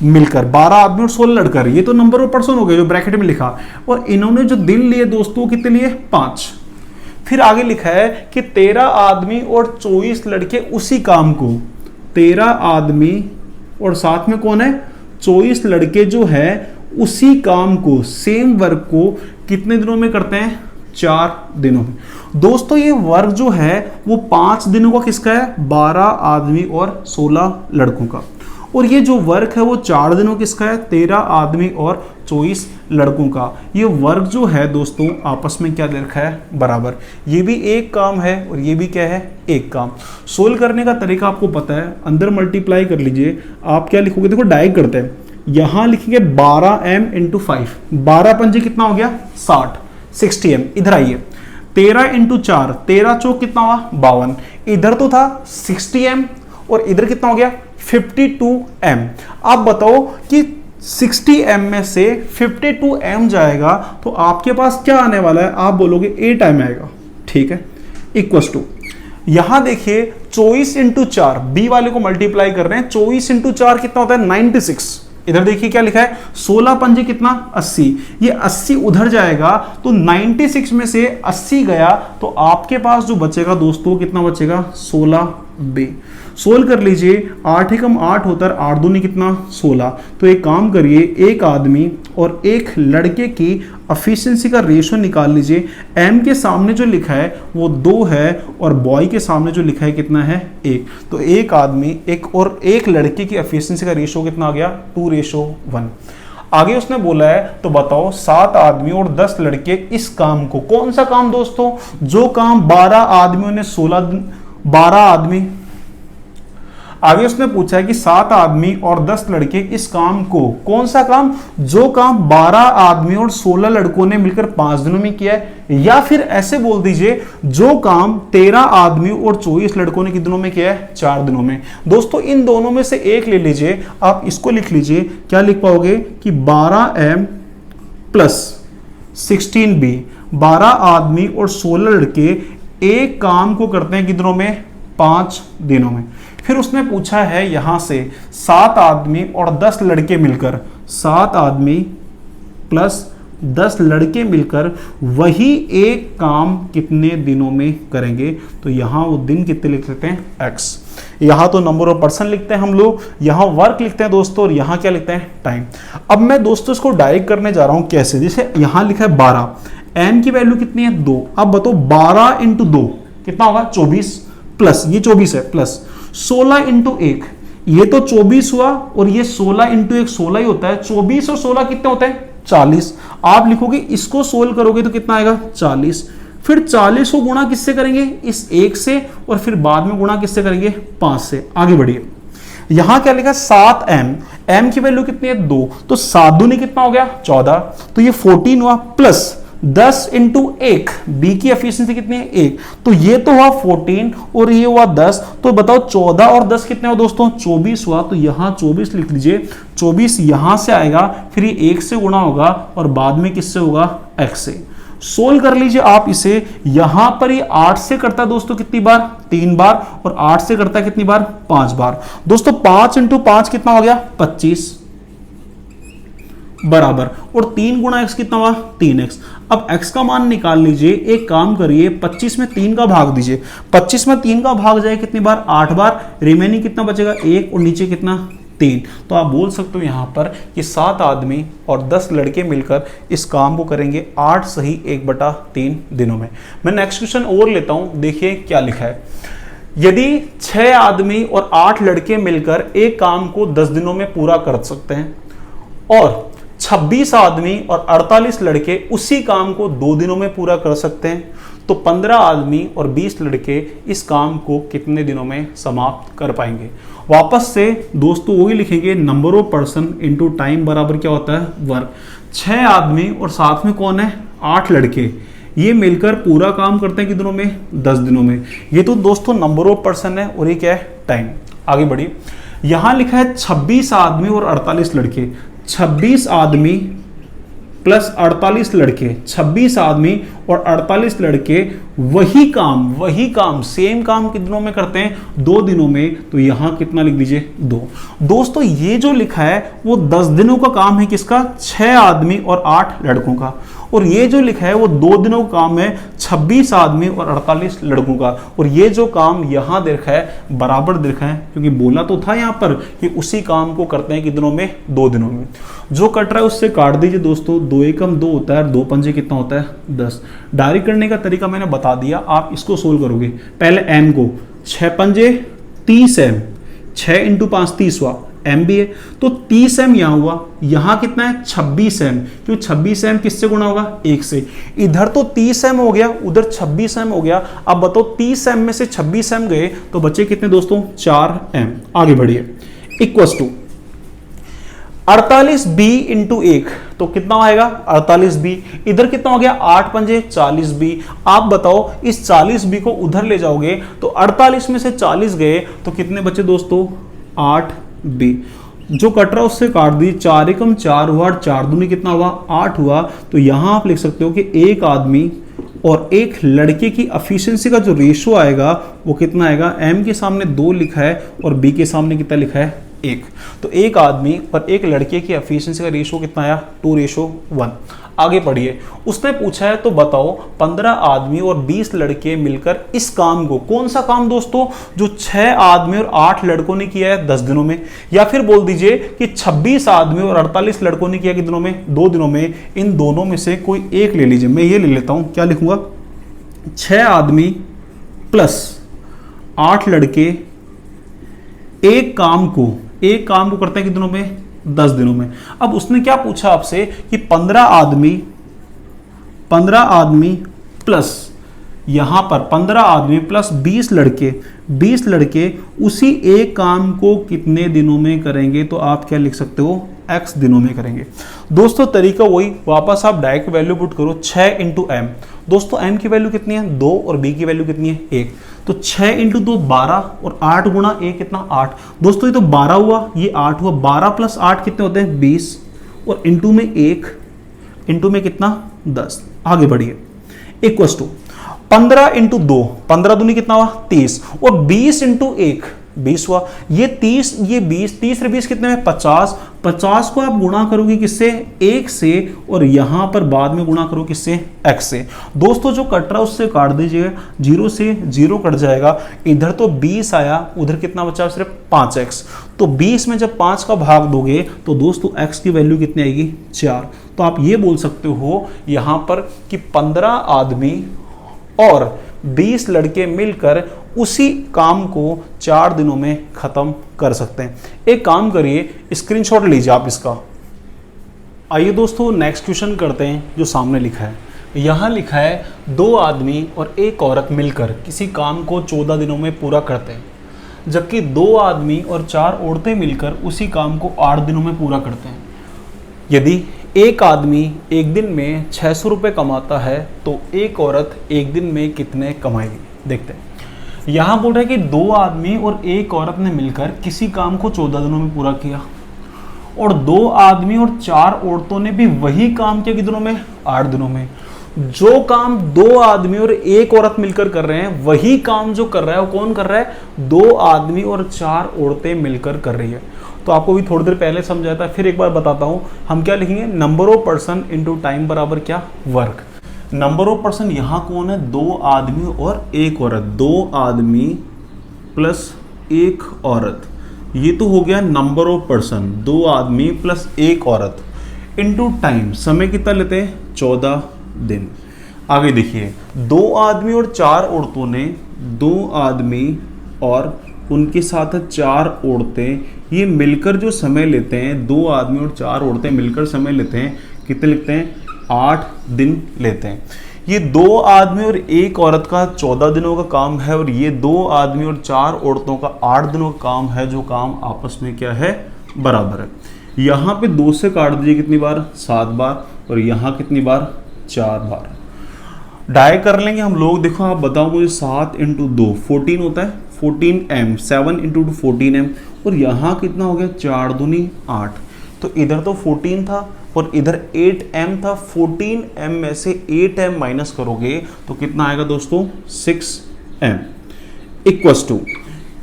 मिलकर, 12 आदमी और 16 लड़कर, ये तो नंबर ऑफ पर्सन हो गए जो ब्रैकेट में लिखा, और इन्होंने जो दिन लिए दोस्तों कितने लिए, 5। फिर आगे लिखा है कि 13 आदमी और 24 लड़के उसी काम को, 13 आदमी और साथ में कौन है, 24 लड़के जो है उसी काम को, सेम वर्क को कितने दिनों में करते हैं, 4 दिनों में। दोस्तों ये वर्क जो है वो 5 दिनों का किसका है, 12 आदमी और 16 लड़कों का, और ये जो वर्क है वो 4 दिनों किसका है, 13 आदमी और 24 लड़कों का। ये वर्क जो है दोस्तों आपस में क्या दे रखा है, बराबर। ये भी एक काम है और ये भी क्या है, एक काम। सोल्व करने का तरीका आपको पता है, अंदर मल्टीप्लाई कर लीजिए। आप क्या लिखोगे, देखो डायरेक्ट करते हैं। यहाँ लिखेंगे 12m × 5, 12 पंजे कितना हो गया, 60, 60m। इधर आइए 13 × 4, 13 चौक कितना हुआ, 52। इधर तो था 60m और इधर कितना हो गया, 52m। आप बताओ कि 60m में से 52m जाएगा तो आपके पास क्या आने वाला है, आप बोलोगे 8m आएगा, ठीक है। इक्वल्स टू, यहां देखिए 24 × 4, बी वाले को मल्टीप्लाई कर रहे हैं, 24 × 4 कितना होता है, 96। इधर देखिए क्या लिखा है, 16 पंजे कितना, 80। ये 80 उधर जाएगा तो 96 में से 80 गया तो आपके पास जो बचेगा दोस्तों कितना बचेगा, 16b। सोल्व कर लीजिए, 8 एकम 8 होता है, 8 दूनी कितना, 16। तो एक काम करिए, एक आदमी और एक लड़के की एफिशिएंसी का रेशियो निकाल लीजिए। एम के सामने जो लिखा है वो 2 है और बॉय के सामने जो लिखा है कितना है, 1। तो एक आदमी एक और एक लड़के की एफिशिएंसी का रेशियो कितना आ गया, 2:1। आगे उसने बोला है तो बताओ 7 आदमी और 10 लड़के इस काम को, कौन सा काम दोस्तों, जो काम 12 आदमियों ने 12 आदमी, आगे उसने पूछा है कि 7 आदमी और 10 लड़के इस काम को, कौन सा काम, जो काम 12 आदमी और 16 लड़कों ने मिलकर 5 दिनों में किया है, या फिर ऐसे बोल दीजिए जो काम 13 आदमी और 24 लड़कों ने कितने दिनों में किया है, 4 दिनों में। दोस्तों इन दोनों में से एक ले लीजिए, आप इसको लिख लीजिए, क्या लिख पाओगे कि 12m प्लस 16b, 12 आदमी और 16 लड़के एक काम को करते हैं कितनों में, 5 दिनों में। फिर उसने पूछा है यहां से 7 आदमी और 10 लड़के मिलकर, 7 आदमी प्लस 10 लड़के मिलकर वही एक काम कितने दिनों में करेंगे। तो यहां वो दिन कितने लिख लेते हैं, x। यहां तो नंबर ऑफ पर्सन लिखते हैं हम लोग, यहां वर्क लिखते हैं दोस्तों, और यहां क्या लिखते हैं, टाइम। अब मैं दोस्तों इसको डायरेक्ट करने जा रहा हूं, कैसे, जैसे यहां लिखा है 12, m की वैल्यू कितनी है, 2। अब बताओ 12 × 2 कितना होगा, 24, प्लस ये 24 है, प्लस 16 × 1, ये तो 24 हुआ, और ये 16 × 1 16 ही होता है। 24 और 16 कितने होते हैं, 40। आप लिखोगे, इसको सोल्व करोगे तो कितना आएगा, 40। फिर 40 को गुणा किससे करेंगे, इस 1 से, और फिर बाद में गुणा किससे करेंगे, 5 से। आगे बढ़िए, यहां क्या लिखा, 7m, m की वैल्यू कितनी है, 2। तो 7 दूनी कितना हो गया, 14। तो ये 14 हुआ, प्लस 10 × 1, बी की एफिशिएंसी कितनी है, 1। तो ये तो हुआ 14 और ये हुआ 10। तो बताओ 14 और 10 कितने हो दोस्तों, 24 हुआ। तो यहां 24 लिख लीजिए, 24 यहां से आएगा, फिर ये 1 से गुणा होगा और बाद में किससे होगा, x से। सोल्व कर लीजिए आप इसे। यहां पर ये 8 से करता है दोस्तों कितनी बार, 3 बार, और 8 से करता है कितनी बार, 5 बार। दोस्तों 5 इंटू 5 कितना हो गया, 25 बराबर, और 3 गुणा x कितना हुआ, 3x। अब x का मान निकाल लीजिए। एक काम करिए, 25 में 3 का भाग दीजिए। 25 में 3 का भाग जाए कितनी बार, 8 बार। रिमेनिंग कितना बचेगा, 1, और नीचे कितना, 3। तो आप बोल सकते हो यहां पर कि 7 आदमी और 10 लड़के मिलकर इस काम को करेंगे 8 सही 1/3 दिनों में। मैं नेक्स्ट क्वेश्चन और लेता हूं, देखिए क्या लिखा है। यदि 6 आदमी और 8 लड़के मिलकर एक काम को 10 दिनों में पूरा कर सकते हैं, और 26 आदमी और 48 लड़के उसी काम को 2 दिनों में पूरा कर सकते हैं, तो 15 आदमी और 20 लड़के इस काम को कितने दिनों में समाप्त कर पाएंगे। वापस से दोस्तों वही लिखेंगे, number of person into time बराबर क्या होता है, वर्क। 6 आदमी और साथ में कौन है, 8 लड़के, ये मिलकर पूरा काम करते हैं कितने दिनों में, 10 दिनों में। ये तो दोस्तों नंबर ऑफ पर्सन है, और ये क्या है, टाइम। आगे बढ़िए, यहां लिखा है 26 आदमी और 48 लड़के। 26 आदमी प्लस 48 लड़के, 26 आदमी और 48 लड़के वही काम सेम काम कितने दिनों में करते हैं, 2 दिनों में। तो यहां कितना लिख दीजिए, 2। दोस्तों ये जो लिखा है वो 10 दिनों का काम है, किसका, 6 आदमी और 8 लड़कों का। और ये जो लिखा है वो 2 दिनों का काम है, 26 आदमी और 48 लड़कों का। और ये जो काम यहां दे रखा है बराबर दे रखा है, क्योंकि बोला तो था यहां पर कि उसी काम को करते हैं कितने दिनों में, 2 दिनों में। जो कट रहा है उससे काट दीजिए दोस्तों। 2 एकम 2 होता है, 2 पंजे कितना होता है, 10। डायरेक्ट करने का तरीका मैंने बता दिया, आप इसको सोल्व करोगे। पहले m को, 6 पंजे 30 m, 6 इंटू 5 30 हुआ, m भी है, तो 30 m यहां हुआ। यहां कितना है, 26 m, क्यों 26 m किससे गुणा होगा, 1 से। इधर तो 30 m हो गया, उधर 26 m हो गया। अब बताओ 30 m में से 26 m गए तो बचे कितने दोस्तों, 4 m। आगे बढ़िए, इक्वल्स टू 48b इंटू 1, तो कितना आएगा, 48b। इधर कितना हो गया, 8 पंजे 40b। आप बताओ इस 40b को उधर ले जाओगे तो 48 में से 40 गए तो कितने बचे दोस्तों, 8b। जो कट रहा उससे काट दी, 4 एकम 4 हुआ, 4 दूनी कितना हुआ, 8 हुआ। तो यहां आप लिख सकते हो कि एक आदमी और एक लड़के की एफिशिएंसी का जो रेशो आएगा वो कितना आएगा, m के सामने 2 लिखा है और b के सामने कितना लिखा है, 1। तो एक आदमी और एक लड़के की एफिशिएंसी का रेशो कितना आया, 2:1। आगे पढ़िए, उसने पूछा है तो बताओ 15 आदमी और 20 लड़के मिलकर इस काम को, कौन सा काम दोस्तों, जो 6 आदमी और 8 लड़कों ने किया है 10 दिनों में। या फिर बोल दीजिए कि 26 आदमी और 48 लड़कों ने किया कितने दिनों में, 2 दिनों में। इन दोनों में से कोई एक ले लीजिए। मैं ये ले लेता हूं, क्या लिखूंगा, 6 आदमी प्लस 8 लड़के एक काम को करते हैं कितने दिनों में, 10 दिनों में। अब उसने क्या पूछा आपसे कि 15 आदमी प्लस, यहां पर 15 आदमी प्लस 20 लड़के उसी एक काम को कितने दिनों में करेंगे। तो आप क्या लिख सकते हो, x दिनों में करेंगे। दोस्तों तरीका वही, वापस आप डायरेक्ट वैल्यू पुट करो, 6 इंटू m। दोस्तों m की वैल्यू कितनी है, 2, और b की वैल्यू कितनी है, 1। तो 6 इंटू 2 12, और 8 गुणा 1 कितना, 8। दोस्तों ये तो 12 हुआ, ये 8 हुआ। 12 प्लस 8 कितने होते हैं, 20, और इंटू में 1, इंटू में कितना, 10। आगे बढ़िए, इक्वल्स टू 15 इंटू 2, 15 दूनी कितना हुआ, 30, और 20 इंटू 1 20 हुआ। ये 30, ये 20, 30 और 20 कितने में, 50। 50 को आप गुणा करोगे किससे, 1 से, और यहां पर बाद में गुणा करो किससे, x से। दोस्तों जो कट रहा उससे काट दीजिएगा, 0 से 0 कट जाएगा। इधर तो 20 आया, उधर कितना बचा, सिर्फ 5x। तो 20 में जब 5 का भाग दोगे तो दोस्तों x की वैल्यू कितनी आएगी, 4। तो आप ये बोल सकते हो यहां पर कि 15 आदमी और 20 लड़के मिलकर उसी काम को 4 दिनों में खत्म कर सकते हैं। एक काम करिए, स्क्रीनशॉट लीजिए आप इसका। आइए दोस्तों नेक्स्ट क्वेश्चन करते हैं जो सामने लिखा है। यहां लिखा है 2 आदमी और एक औरत मिलकर किसी काम को 14 दिनों में पूरा करते हैं, जबकि 2 आदमी और 4 औरतें मिलकर उसी काम को 8 दिनों में पूरा करते हैं। यदि एक आदमी एक दिन में 600 रुपये कमाता है तो एक औरत एक दिन में कितने कमाएगी। देखते हैं, यहाँ बोल रहा है कि 2 आदमी और एक औरत ने मिलकर किसी काम को 14 दिनों में पूरा किया, और 2 आदमी और 4 औरतों ने भी वही काम किया कितने दिनों में, 8 दिनों में। जो काम दो आदमी और एक औरत मिलकर कर रहे हैं, वही काम जो कर रहा है वो कौन कर रहा है? दो आदमी और चार औरतें मिलकर कर रही है। तो आपको भी थोड़ी देर पहले समझाया था, फिर एक बार बताता हूं। हम क्या लिखेंगे? Number of person into time बराबर क्या? वर्क। नंबर ऑफ पर्सन यहां कौन है? दो आदमी और एक औरत। दो आदमी प्लस एक औरत, ये तो हो गया नंबर ऑफ पर्सन। दो आदमी प्लस एक औरत इनटू टाइम, समय कितना लेते हैं? 14 दिन। आगे देखिए, दो आदमी और चार औरतों ने, दो आदमी और उनके साथ चार औरतें, ये मिलकर जो समय लेते हैं, दो आदमी और चार औरतें मिलकर समय लेते हैं, कितने लेते हैं? 8 दिन लेते हैं। ये दो आदमी और एक औरत का 14 दिनों का काम है, और ये दो आदमी और चार औरतों का 8 दिनों का काम है, जो काम आपस में क्या है? बराबर है। यहाँ पे 2 से काट दीजिए, कितनी बार? 7 बार। और यहाँ कितनी बार? 4 बार। डाई कर लेंगे हम लोग। देखो आप बताओ मुझे, 7 इंटू 2 14 होता है, 14m, 7 इंटू 2 14m, और यहाँ कितना हो गया? 4 दूनी 8। तो इधर तो 14 था और इधर 8m था। 14m में से 8m माइनस करोगे तो कितना आएगा दोस्तों? 6m इक्वस टू,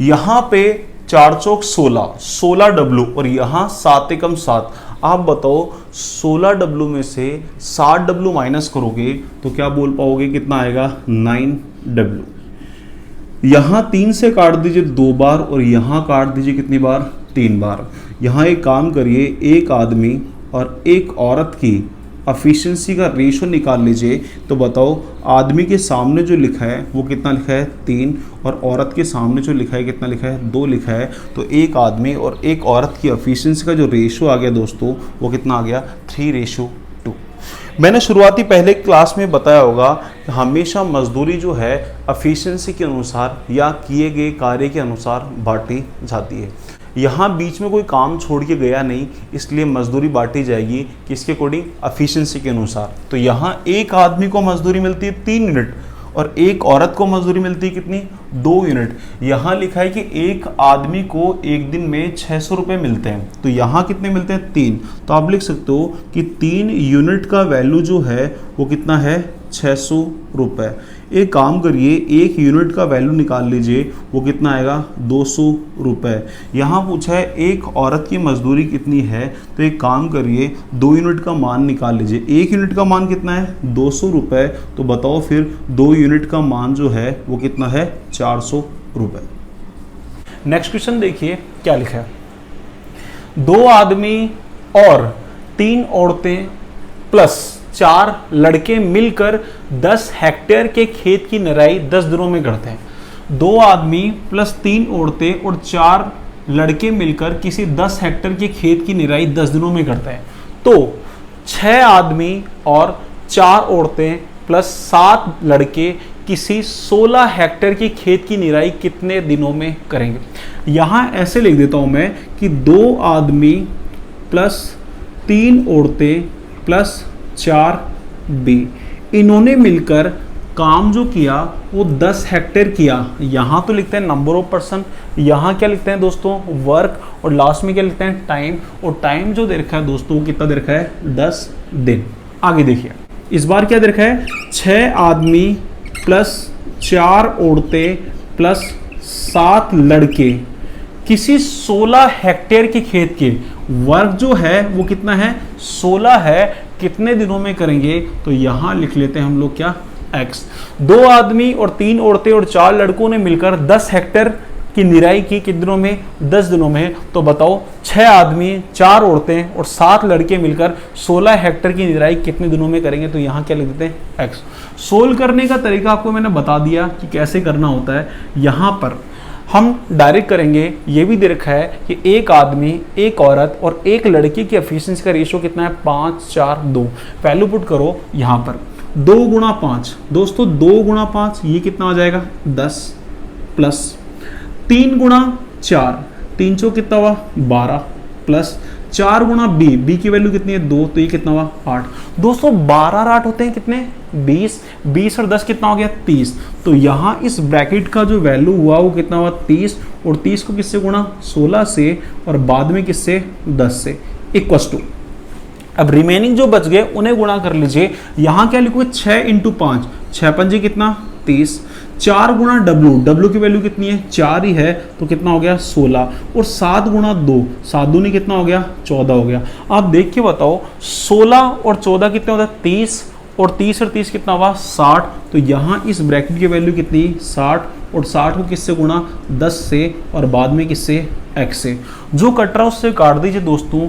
यहाँ पे 4 चौक 16, 16w, और यहाँ 7 एकम 7। आप बताओ 16w में से 7w माइनस करोगे तो क्या बोल पाओगे? कितना आएगा? 9w। यहाँ 3 से काट दीजिए 2 बार, और यहाँ काट दीजिए कितनी बार? 3 बार। यहाँ एक काम करिए, एक आदमी और एक औरत की एफिशिएंसी का रेशो निकाल लीजिए। तो बताओ, आदमी के सामने जो लिखा है वो कितना लिखा है? 3, और औरत के सामने जो लिखा है कितना लिखा है? 2 लिखा है। तो एक आदमी और एक औरत की एफिशिएंसी का जो रेशो आ गया दोस्तों, वो कितना आ गया? 3:2। मैंने शुरुआती पहले क्लास में बताया होगा कि हमेशा मजदूरी जो है एफिशिएंसी के अनुसार या किए गए कार्य के अनुसार बांटी जाती है। यहाँ बीच में कोई काम छोड़ के गया नहीं, इसलिए मजदूरी बांटी जाएगी किसके अकॉर्डिंग? एफिशिएंसी के अनुसार। तो यहाँ एक आदमी को मजदूरी मिलती है 3 यूनिट, और एक औरत को मजदूरी मिलती है कितनी? 2 यूनिट। यहाँ लिखा है कि एक आदमी को एक दिन में 600 रुपये मिलते हैं, तो यहाँ कितने मिलते हैं? 3। तो आप लिख सकते हो कि 3 यूनिट का वैल्यू जो है वो कितना है? 600 रुपये। एक काम करिए, एक यूनिट का वैल्यू निकाल लीजिए, वो कितना आएगा? 200 रुपये। यहाँ पूछा है एक औरत की मजदूरी कितनी है, तो एक काम करिए, 2 यूनिट का मान निकाल लीजिए। एक यूनिट का मान कितना है? 200 रुपये। तो बताओ फिर 2 यूनिट का मान जो है वो कितना है? 400 रुपये। नेक्स्ट क्वेश्चन देखिए क्या लिखा है। 2 आदमी और 3 औरतें प्लस 4 लड़के मिलकर 10 हेक्टेयर के खेत की निराई 10 दिनों में करते हैं। 2 आदमी प्लस 3 औरतें और 4 लड़के मिलकर किसी 10 हेक्टेयर के खेत की निराई 10 दिनों में करते हैं। तो 6 आदमी और 4 औरतें प्लस 7 लड़के किसी 16 हेक्टेयर के खेत की निराई कितने दिनों में करेंगे? यहां ऐसे लिख देता हूं मैं कि 2 आदमी प्लस 3 औरतें प्लस 4 बी, इन्होंने मिलकर काम जो किया वो 10 हेक्टेयर किया। यहाँ तो लिखते हैं नंबर ऑफ पर्सन, यहाँ क्या लिखते हैं दोस्तों? वर्क, और लास्ट में क्या लिखते हैं? टाइम। और टाइम जो दे रखा है दोस्तों वो कितना दे रखा है? 10 दिन। आगे देखिए, इस बार क्या दे रखा है? 6 आदमी प्लस 4 औरतें प्लस 7 लड़के किसी 16 हेक्टेयर के खेत के, वर्क जो है वो कितना है? 16 है, कितने दिनों में करेंगे? तो यहां लिख लेते हैं हम लोग क्या? x। 2 आदमी और 3 औरतें और 4 लड़कों ने मिलकर 10 हेक्टेयर की निराई की कितने दिनों में? 10 दिनों में। तो बताओ 6 आदमी, 4 औरतें और 7 लड़के मिलकर 16 हेक्टेयर की निराई कितने दिनों में करेंगे? तो यहाँ क्या लिख देते हैं? x। सोल्व करने का तरीका आपको मैंने बता दिया कि कैसे करना होता है। यहाँ पर हम डायरेक्ट करेंगे। ये भी दे रखा है कि एक आदमी, एक औरत और एक लड़की की एफिशिएंसी का रेशियो कितना है? 5, 4, 2। वैल्यू पुट करो यहाँ पर, 2 गुणा 5 दोस्तों, 2 गुणा 5 ये कितना आ जाएगा? 10 प्लस 3 गुणा 4, 3 चौक कितना हुआ? 12 प्लस 4 गुणा बी की वैल्यू कितनी है? 2, तो ये कितना हुआ? 8। दोस्तों 12 और 8 होते हैं कितने? 20। 20 और 10 कितना हो गया? 30। तो यहाँ इस ब्रैकेट का जो वैल्यू हुआ वो कितना हुआ? 30, और 30 को किससे गुणा? 16 से, और बाद में किससे? 10 से, इक्वस टू। अब रिमेनिंग जो बच गए उन्हें गुणा कर लीजिए। यहां क्या लिखोगे 6 इंटू 5, 6 पंजे कितना 30, 4 गुणा डब्ल्यू, डब्ल्यू की वैल्यू कितनी है 4 ही है तो कितना हो गया 16, और 7 गुणा 2, 7 दूनी कितना हो गया 14 हो गया। आप देख के बताओ 16 और 14 कितने होता है 30, और 30 और 30 कितना हुआ 60, तो यहाँ इस ब्रैकेट की वैल्यू कितनी 60, और 60 को किससे गुणा 10 से, और बाद में किससे x से, जो कट रहा है उससे काट दीजिए दोस्तों।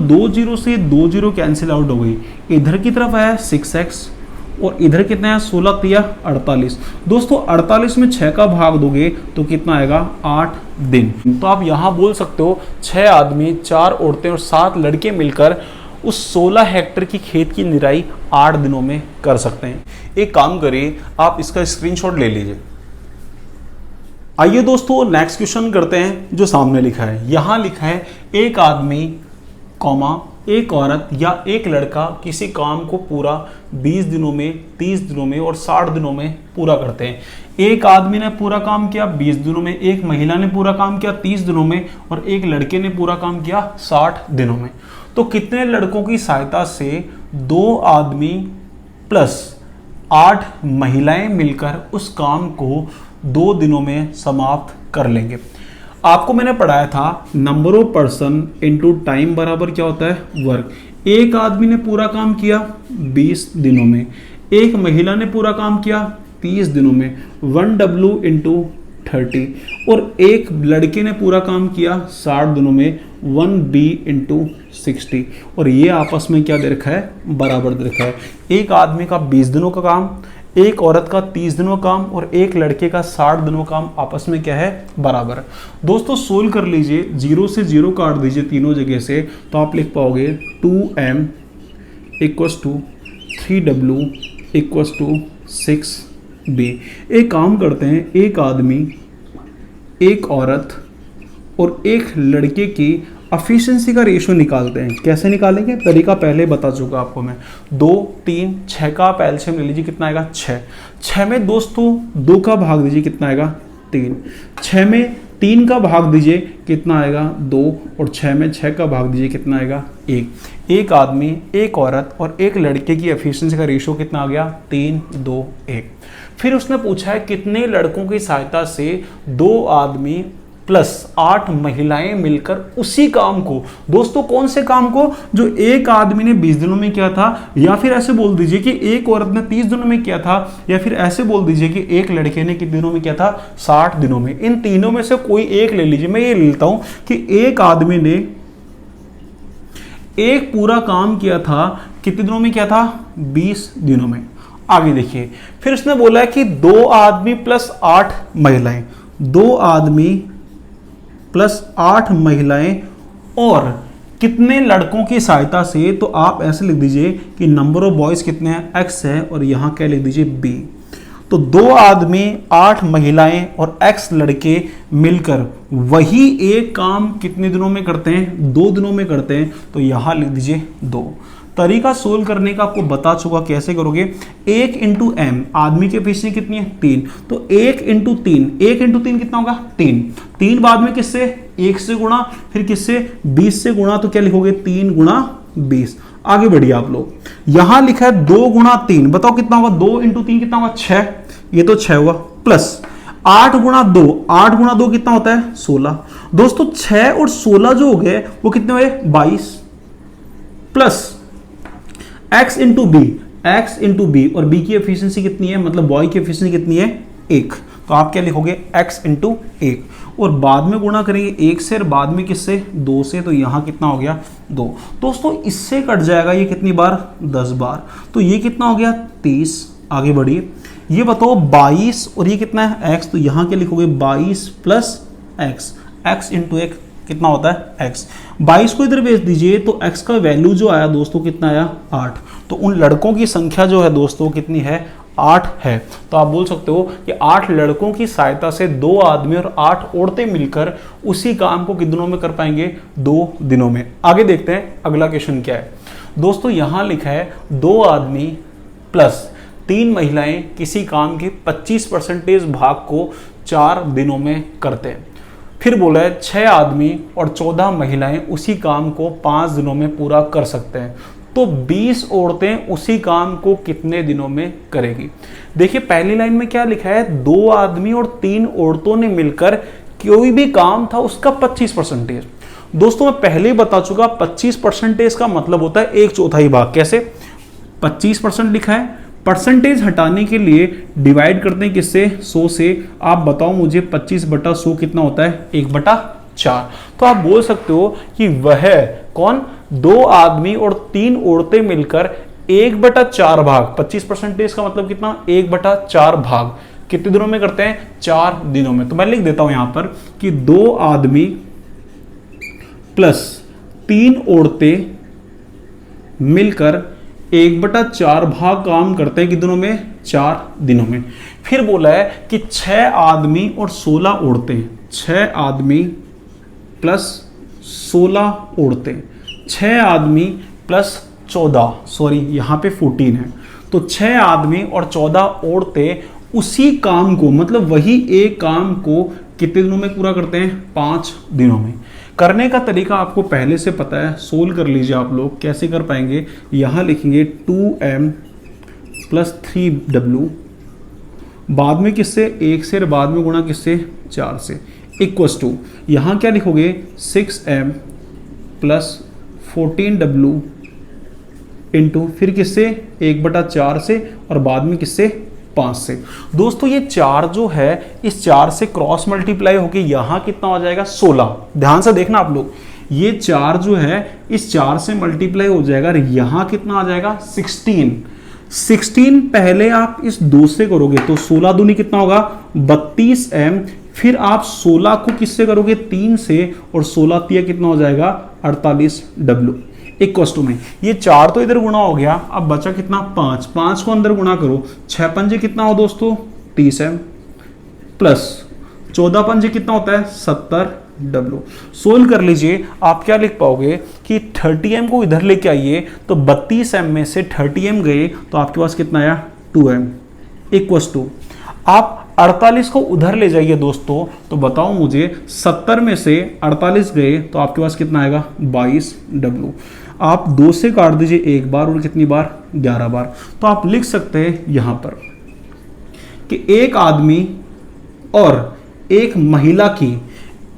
2 जीरो से 2 जीरो कैंसिल आउट हो गई, इधर की तरफ आया 6x, और इधर कितना है 16 तिया 48। दोस्तों 48 में 6 का भाग दोगे तो कितना आएगा 8 दिन। तो आप यहाँ बोल सकते हो 6 आदमी 4 औरतें और 7 लड़के मिलकर उस 16 हेक्टेयर की खेत की निराई 8 दिनों में कर सकते हैं। एक काम करिए, आप इसका स्क्रीनशॉट ले लीजिए। आइए दोस्तों नेक्स्ट क्वेश्चन करते हैं जो सामने लिखा है। यहां लिखा है एक आदमी कॉमा एक औरत या एक लड़का किसी काम को पूरा 20 दिनों में, 30 दिनों में और 60 दिनों में पूरा करते हैं। एक आदमी ने पूरा काम किया 20 दिनों में, एक महिला ने पूरा काम किया 30 दिनों में, और एक लड़के ने पूरा काम किया 60 दिनों में। तो कितने लड़कों की सहायता से 2 आदमी प्लस 8 महिलाएं मिलकर उस काम को 2 दिनों में समाप्त कर लेंगे। आपको मैंने पढ़ाया था number of person into time बराबर क्या होता है वर्क। एक आदमी ने पूरा काम किया 20 दिनों में, एक महिला ने पूरा काम किया 30 दिनों में, 1W इंटू 30, और एक लड़के ने पूरा काम किया 60 दिनों में, 1B इंटू 60, और ये आपस में क्या दे रखा है बराबर दे रखा है। एक आदमी का 20 दिनों का काम, एक औरत का 30 दिनों का काम, और एक लड़के का 60 दिनों का काम आपस में क्या है बराबर। दोस्तों सोल्व कर लीजिए, 0 से 0 काट दीजिए तीनों जगह से, तो आप लिख पाओगे 2M equals to 3W equals to 6B। एक काम करते हैं, एक आदमी, एक औरत और एक लड़के की एफिशिएंसी का रेशियो निकालते हैं। कैसे निकालेंगे तरीका पहले बता चुका आपको मैं। 2 3 6 का आप एलसीएम ले लीजिए, कितना आएगा 6। 6 में दोस्तों 2 का भाग दीजिए, कितना आएगा 3। 6 में 3 का भाग दीजिए, कितना आएगा 2, और 6 में 6 का भाग दीजिए, कितना आएगा 1। एक आदमी, एक औरत और एक लड़के की एफिशिएंसी का रेशियो कितना आ गया 3 2 1। फिर उसने पूछा है कितने लड़कों की सहायता से 2 आदमी प्लस 8 महिलाएं मिलकर उसी काम को, दोस्तों कौन से काम को, जो एक आदमी ने 20 दिनों में किया था, या फिर ऐसे बोल दीजिए कि एक औरत ने 30 दिनों में किया था, या फिर ऐसे बोल दीजिए कि एक लड़के ने कितने दिनों में किया था 60 दिनों में। इन तीनों में से कोई एक ले लीजिए। मैं ये लेता हूं कि एक आदमी ने एक पूरा काम किया था, कितने दिनों में किया था 20 दिनों में। आगे देखिए, फिर उसने बोला है कि 2 आदमी प्लस 8 महिलाएं, 2 आदमी प्लस 8 महिलाएं और कितने लड़कों की सहायता से, तो आप ऐसे लिख दीजिए कि नंबर ऑफ बॉयज कितने हैं x है, और यहां क्या लिख दीजिए b। तो 2 आदमी 8 महिलाएं और x लड़के मिलकर वही एक काम कितने दिनों में करते हैं 2 दिनों में करते हैं, तो यहां लिख दीजिए 2। तरीका सोल्व करने का आपको बता चुका, कैसे करोगे। 1 इंटू एम, आदमी की एफिशिएंसी कितनी है 3, तो 1 इंटू 3, 1 इंटू 3 कितना होगा 3। 3 बाद में किससे 1 से गुणा, फिर किससे 20 से गुणा, तो क्या लिखोगे 3 गुणा 20। आगे बढ़िए आप लोग, यहां लिखा है 2 गुणा 3, बताओ कितना होगा 2 इंटू 3 कितना होगा 6, ये तो 6 हुआ, प्लस 8 गुणा 2, 8 गुणा 2 कितना होता है 16। दोस्तों 6 और 16 जो हो गए वो कितने हुए 22, plus x into B, X into B, और b की एफिशिएंसी कितनी है, मतलब बॉय की एफिशिएंसी कितनी है 1, तो आप क्या लिखोगे x इंटू 1, और बाद में गुणा करेंगे 1 से और बाद में किससे 2 से, तो यहां कितना हो गया 2। दोस्तों इससे कट जाएगा ये कितनी बार 10 बार, तो ये कितना हो गया 30। आगे बढ़िए, ये बताओ 22 और ये कितना है x, तो यहां क्या लिखोगे 22 प्लस x, x इंटू 1 कितना होता है x। 22 को इधर भेज दीजिए, तो x का वैल्यू जो आया दोस्तों कितना आया 8। तो उन लड़कों की संख्या जो है दोस्तों कितनी है 8 है। तो आप बोल सकते हो कि 8 लड़कों की सहायता से 2 आदमी और 8 औरतें मिलकर उसी काम को कितने दिनों में कर पाएंगे 2 दिनों में। आगे देखते हैं अगला क्वेश्चन क्या है। दोस्तों यहां लिखा है 2 आदमी प्लस 3 महिलाएं किसी काम के 25% भाग को 4 दिनों में करते हैं। फिर बोला है 6 आदमी और 14 महिलाएं उसी काम को 5 दिनों में पूरा कर सकते हैं। तो 20 औरतें उसी काम को कितने दिनों में करेगी। देखिए पहली लाइन में क्या लिखा है, 2 आदमी और 3 औरतों ने मिलकर कोई भी काम था उसका 25%। दोस्तों मैं पहले ही बता चुका 25% का मतलब होता है 1/4 भाग। कैसे, 25% लिखा है, परसेंटेज हटाने के लिए डिवाइड करते हैं किससे, 100 से। आप बताओ मुझे 25/100 कितना होता है, 1/4। तो आप बोल सकते हो कि वह कौन, 2 आदमी और 3 औरतें मिलकर 1/4 भाग, 25% का मतलब कितना, 1/4 भाग कितने दिनों में करते हैं, 4 दिनों में। तो मैं लिख देता हूं यहां पर कि 2 आदमी प्लस 3 औरतें मिलकर 1/4 भाग काम करते हैं कितनों में, 4 दिनों में। फिर बोला है कि 6 आदमी और 16 औरतें, 6 आदमी प्लस 16 औरतें, 6 आदमी प्लस 14, सॉरी यहां पे 14 है, तो 6 आदमी और 14 औरतें उसी काम को, मतलब वही एक काम को कितने दिनों में पूरा करते हैं, 5 दिनों में। करने का तरीका आपको पहले से पता है, सोल्व कर लीजिए आप लोग। कैसे कर पाएंगे, यहां लिखेंगे 2m प्लस 3w, बाद में किससे, 1 से, बाद में गुणा किससे, 4 से, इक्वस टू यहां क्या लिखोगे, 6m प्लस 14w इंटू फिर किससे, 1/4 से, और बाद में किससे, 5 से। दोस्तों ये 4 जो है, इस 4 से क्रॉस मल्टीप्लाई होके यहां कितना हो जाएगा, 16। ध्यान से देखना आप लोग, ये 4 जो है इस 4 से मल्टीप्लाई हो जाएगा और यहां कितना आ जाएगा, 16 पहले आप इस 2 से करोगे तो 16 दूनी कितना होगा, 32m, फिर आप 16 को किससे करोगे, 3 से, और 16 तिया कितना हो जाएगा, 48w इक्वस टू में। ये 4 तो इधर गुणा हो गया, अब बचा कितना, 5 को अंदर गुणा करो, 6 पंजे कितना हो दोस्तों, 30m, प्लस 14 पंजे कितना होता है, 70w। सोल्व कर लीजिए, आप क्या लिख पाओगे कि 30m को इधर लेके आइए तो 32m में से 30m गए तो आपके पास कितना आया, 2m इक्वस टू, आप 48 को उधर ले जाइए दोस्तों, तो बताओ मुझे 70 में से 48 गए तो आपके पास कितना आएगा, 22w। आप 2 से काट दीजिए एक बार और कितनी बार, 11 बार। तो आप लिख सकते हैं यहां पर कि एक आदमी और एक महिला की,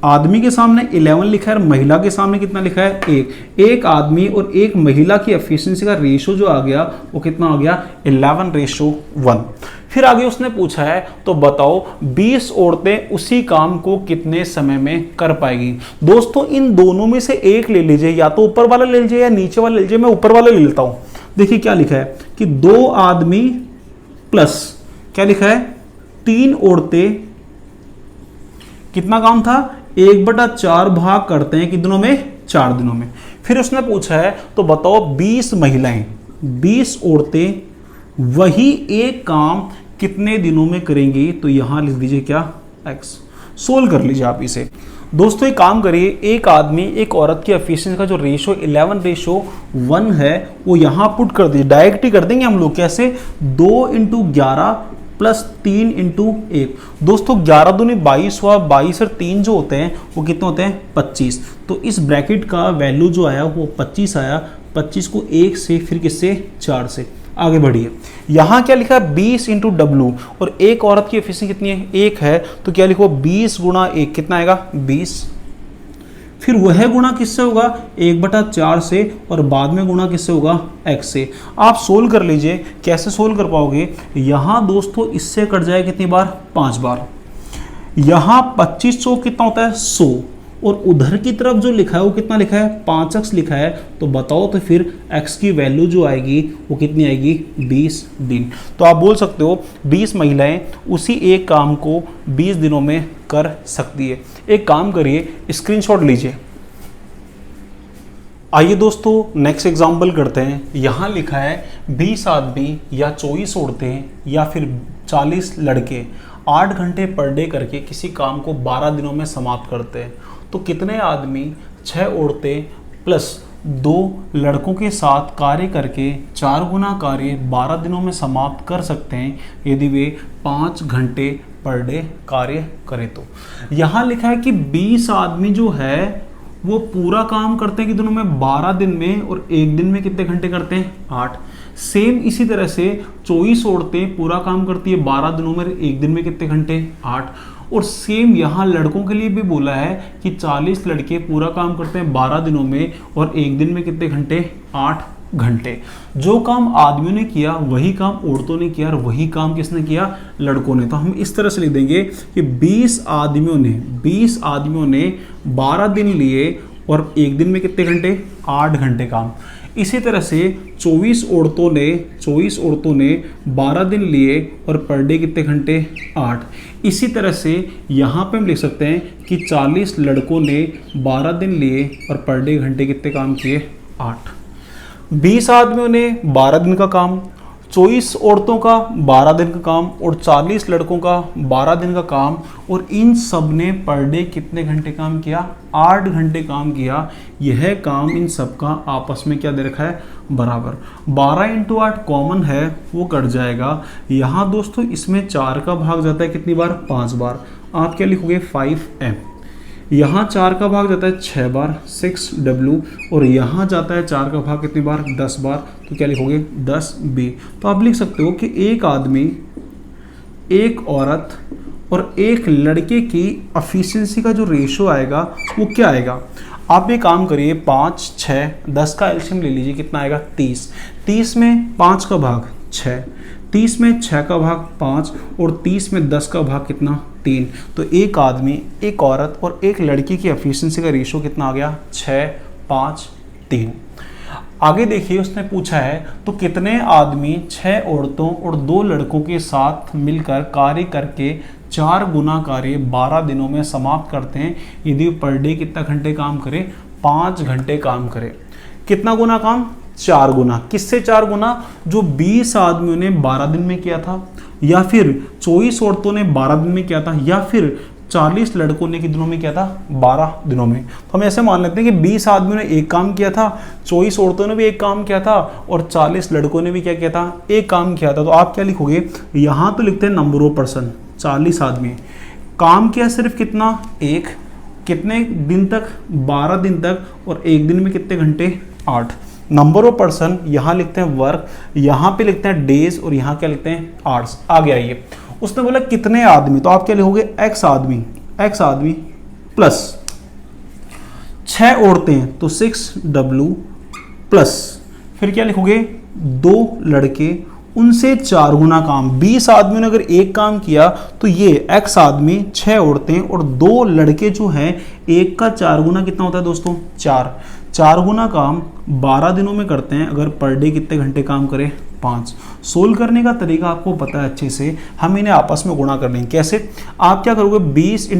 आदमी के सामने 11 लिखा है और महिला के सामने कितना लिखा है, 1। एक आदमी और एक महिला की एफिशिएंसी का रेशो जो आ गया वो कितना आ गया, 11:1। फिर आगे उसने पूछा है तो बताओ 20 औरतें उसी काम को कितने समय में कर पाएगी। दोस्तों इन दोनों में से एक ले लीजिए, या तो ऊपर वाला ले लीजिए या नीचे वाला ले लीजिए। मैं ऊपर वाला ले लेता हूं। देखिए क्या लिखा है कि 2 आदमी प्लस क्या लिखा है, 3 औरतें, कितना काम था, 1/4 भाग करते हैं कितनों में, 4 दिनों में। फिर उसने पूछा है तो बताओ 20 महिलाएं, 20 औरतें वही एक काम कितने दिनों में करेंगी। तो यहां लिख दीजिए क्या, x। सोल्व कर लीजिए आप इसे। दोस्तों एक काम करिए, एक आदमी एक औरत की एफिशिएंसी का जो रेशो 11:1 है वो यहां पुट कर दीजिए। डायरेक्ट ही कर देंगे हम लोग, कैसे, 2 × 11 प्लस 3 × 1। दोस्तों 11 दूनी 22 हुआ, 22 और 3 जो होते हैं वो कितने होते हैं, 25। तो इस ब्रैकेट का वैल्यू जो आया वो 25 आया। 25 को 1 से, फिर किससे, 4 से। आगे बढ़िए, यहां क्या लिखा है, 20 × w, और एक औरत की एफिशिएंसी कितनी है, 1 है, तो क्या लिखो, 20 × 1 कितना आएगा, 20। फिर वह गुणा किससे होगा, 1/4 से, और बाद में गुणा किससे होगा, x से। आप सोल्व कर लीजिए। कैसे सोल्व कर पाओगे, यहां दोस्तों इससे कट जाए कितनी बार, 5 बार। यहां 25 चौक कितना होता है, 100, और उधर की तरफ जो लिखा है वो कितना लिखा है, 5x लिखा है। तो बताओ तो फिर x की वैल्यू जो आएगी वो कितनी आएगी, 20 दिन। तो आप बोल सकते हो 20 महिलाएं उसी एक काम को 20 दिनों में कर सकती है। एक काम करिए, स्क्रीनशॉट लीजिए। आइए दोस्तों नेक्स्ट एग्जाम्पल करते हैं। यहाँ लिखा है 20 आदमी या 24 औरतें या फिर 40 लड़के 8 घंटे पर डे करके किसी काम को 12 दिनों में समाप्त करते हैं। तो कितने आदमी 6 औरतें प्लस 2 लड़कों के साथ कार्य करके 4 गुना कार्य 12 दिनों में समाप्त कर सकते हैं यदि वे 5 घंटे पर डे कार्य करें। तो यहाँ लिखा है कि 20 आदमी जो है वो पूरा काम करते हैं कि दिनों में 12 दिन में, और एक दिन में कितने घंटे करते हैं 8। सेम इसी तरह से 24 औरतें पूरा काम करती है 12 दिनों में, एक दिन में कितने घंटे 8। और सेम यहाँ लड़कों के लिए भी बोला है कि 40 लड़के पूरा काम करते हैं 12 दिनों में, और एक दिन में कितने घंटे 8 घंटे। जो काम आदमियों ने किया वही काम औरतों ने किया, और वही काम किसने किया, लड़कों ने। तो हम इस तरह से लिख देंगे कि 20 आदमियों ने 12 दिन लिए, और एक दिन में कितने घंटे 8 घंटे काम। इसी तरह से 24 औरतों ने 12 दिन लिए, और पर डे कितने घंटे 8। इसी तरह से यहाँ पे हम लिख सकते हैं कि 40 लड़कों ने 12 दिन लिए, और पर डे घंटे कितने काम किए 8। 20 आदमियों ने 12 दिन का काम, 24 औरतों का 12 दिन का काम, और 40 लड़कों का 12 दिन का काम, और इन सब ने पर डे कितने घंटे काम किया 8 घंटे काम किया। यह काम इन सब का आपस में क्या दे रखा है, बराबर। 12 × 8 कॉमन है, वो कट जाएगा। यहाँ दोस्तों इसमें 4 का भाग जाता है कितनी बार, 5 बार। आप क्या लिखोगे 5m। यहाँ 4 का भाग जाता है 6 बार, 6w, और यहाँ जाता है 4 का भाग कितनी बार, 10 बार। तो क्या लिखोगे 10b। तो आप लिख सकते हो कि एक आदमी, एक औरत और एक लड़के की एफिशिएंसी का जो रेशो आएगा वो क्या आएगा। आप ये काम करिए, 5, 6, 10 का एलसीएम ले लीजिए, कितना आएगा 30। 30 में 5 का भाग 6, 30 में 6 का भाग 5, और 30 में 10 का भाग कितना 3। तो एक आदमी, एक औरत और एक लड़की की एफिशिएंसी का रेशो कितना आ गया 6, 5, 3। आगे देखिए उसने पूछा है तो कितने आदमी 6 औरतों और 2 लड़कों के साथ मिलकर कार्य करके 4 गुना कार्य 12 दिनों में समाप्त करते हैं, यदि पर डे कितना घंटे काम करे, 5 घंटे काम करे। कितना गुना काम, 4 गुना। किससे 4 गुना, जो 20 आदमियों ने 12 दिन में किया था, या फिर 24 औरतों ने 12 दिन में किया था, या फिर 40 लड़कों ने कितने दिनों में किया था, 12 दिनों में। तो हम ऐसे मान लेते हैं कि 20 आदमियों ने एक काम किया था, 24 औरतों ने भी एक काम किया था, और 40 लड़कों ने भी क्या किया था, एक काम किया था। तो आप क्या लिखोगे, यहाँ तो लिखते हैं नंबर ऑफ पर्सन, 40 आदमी काम किया सिर्फ कितना, एक। कितने दिन तक, 12 दिन तक, और एक दिन में कितने घंटे, 8। नंबर ऑफ पर्सन यहाँ लिखते हैं वर्क, यहाँ पे लिखते हैं डेज, और यहाँ क्या लिखते हैं आवर्स। आगे आइए, उसने बोला कितने आदमी, तो आप क्या लिखोगे x आदमी प्लस 6 औरतें, तो 6w प्लस, फिर क्या लिखोगे 2 लड़के, उनसे 4 गुना काम। 20 आदमियों ने अगर एक काम किया तो ये x आदमी, 6 औरतें और 2 लड़के जो हैं, एक का 4 गुना कितना होता है दोस्तों, 4 गुना काम 12 दिनों में करते हैं। अगर पर डे कितने घंटे काम करें, 5। सोल्व करने का तरीका आपको पता है अच्छे से, हम इन्हें आपस में गुणा कर लेंगे। कैसे, आप क्या करोगे 20 ×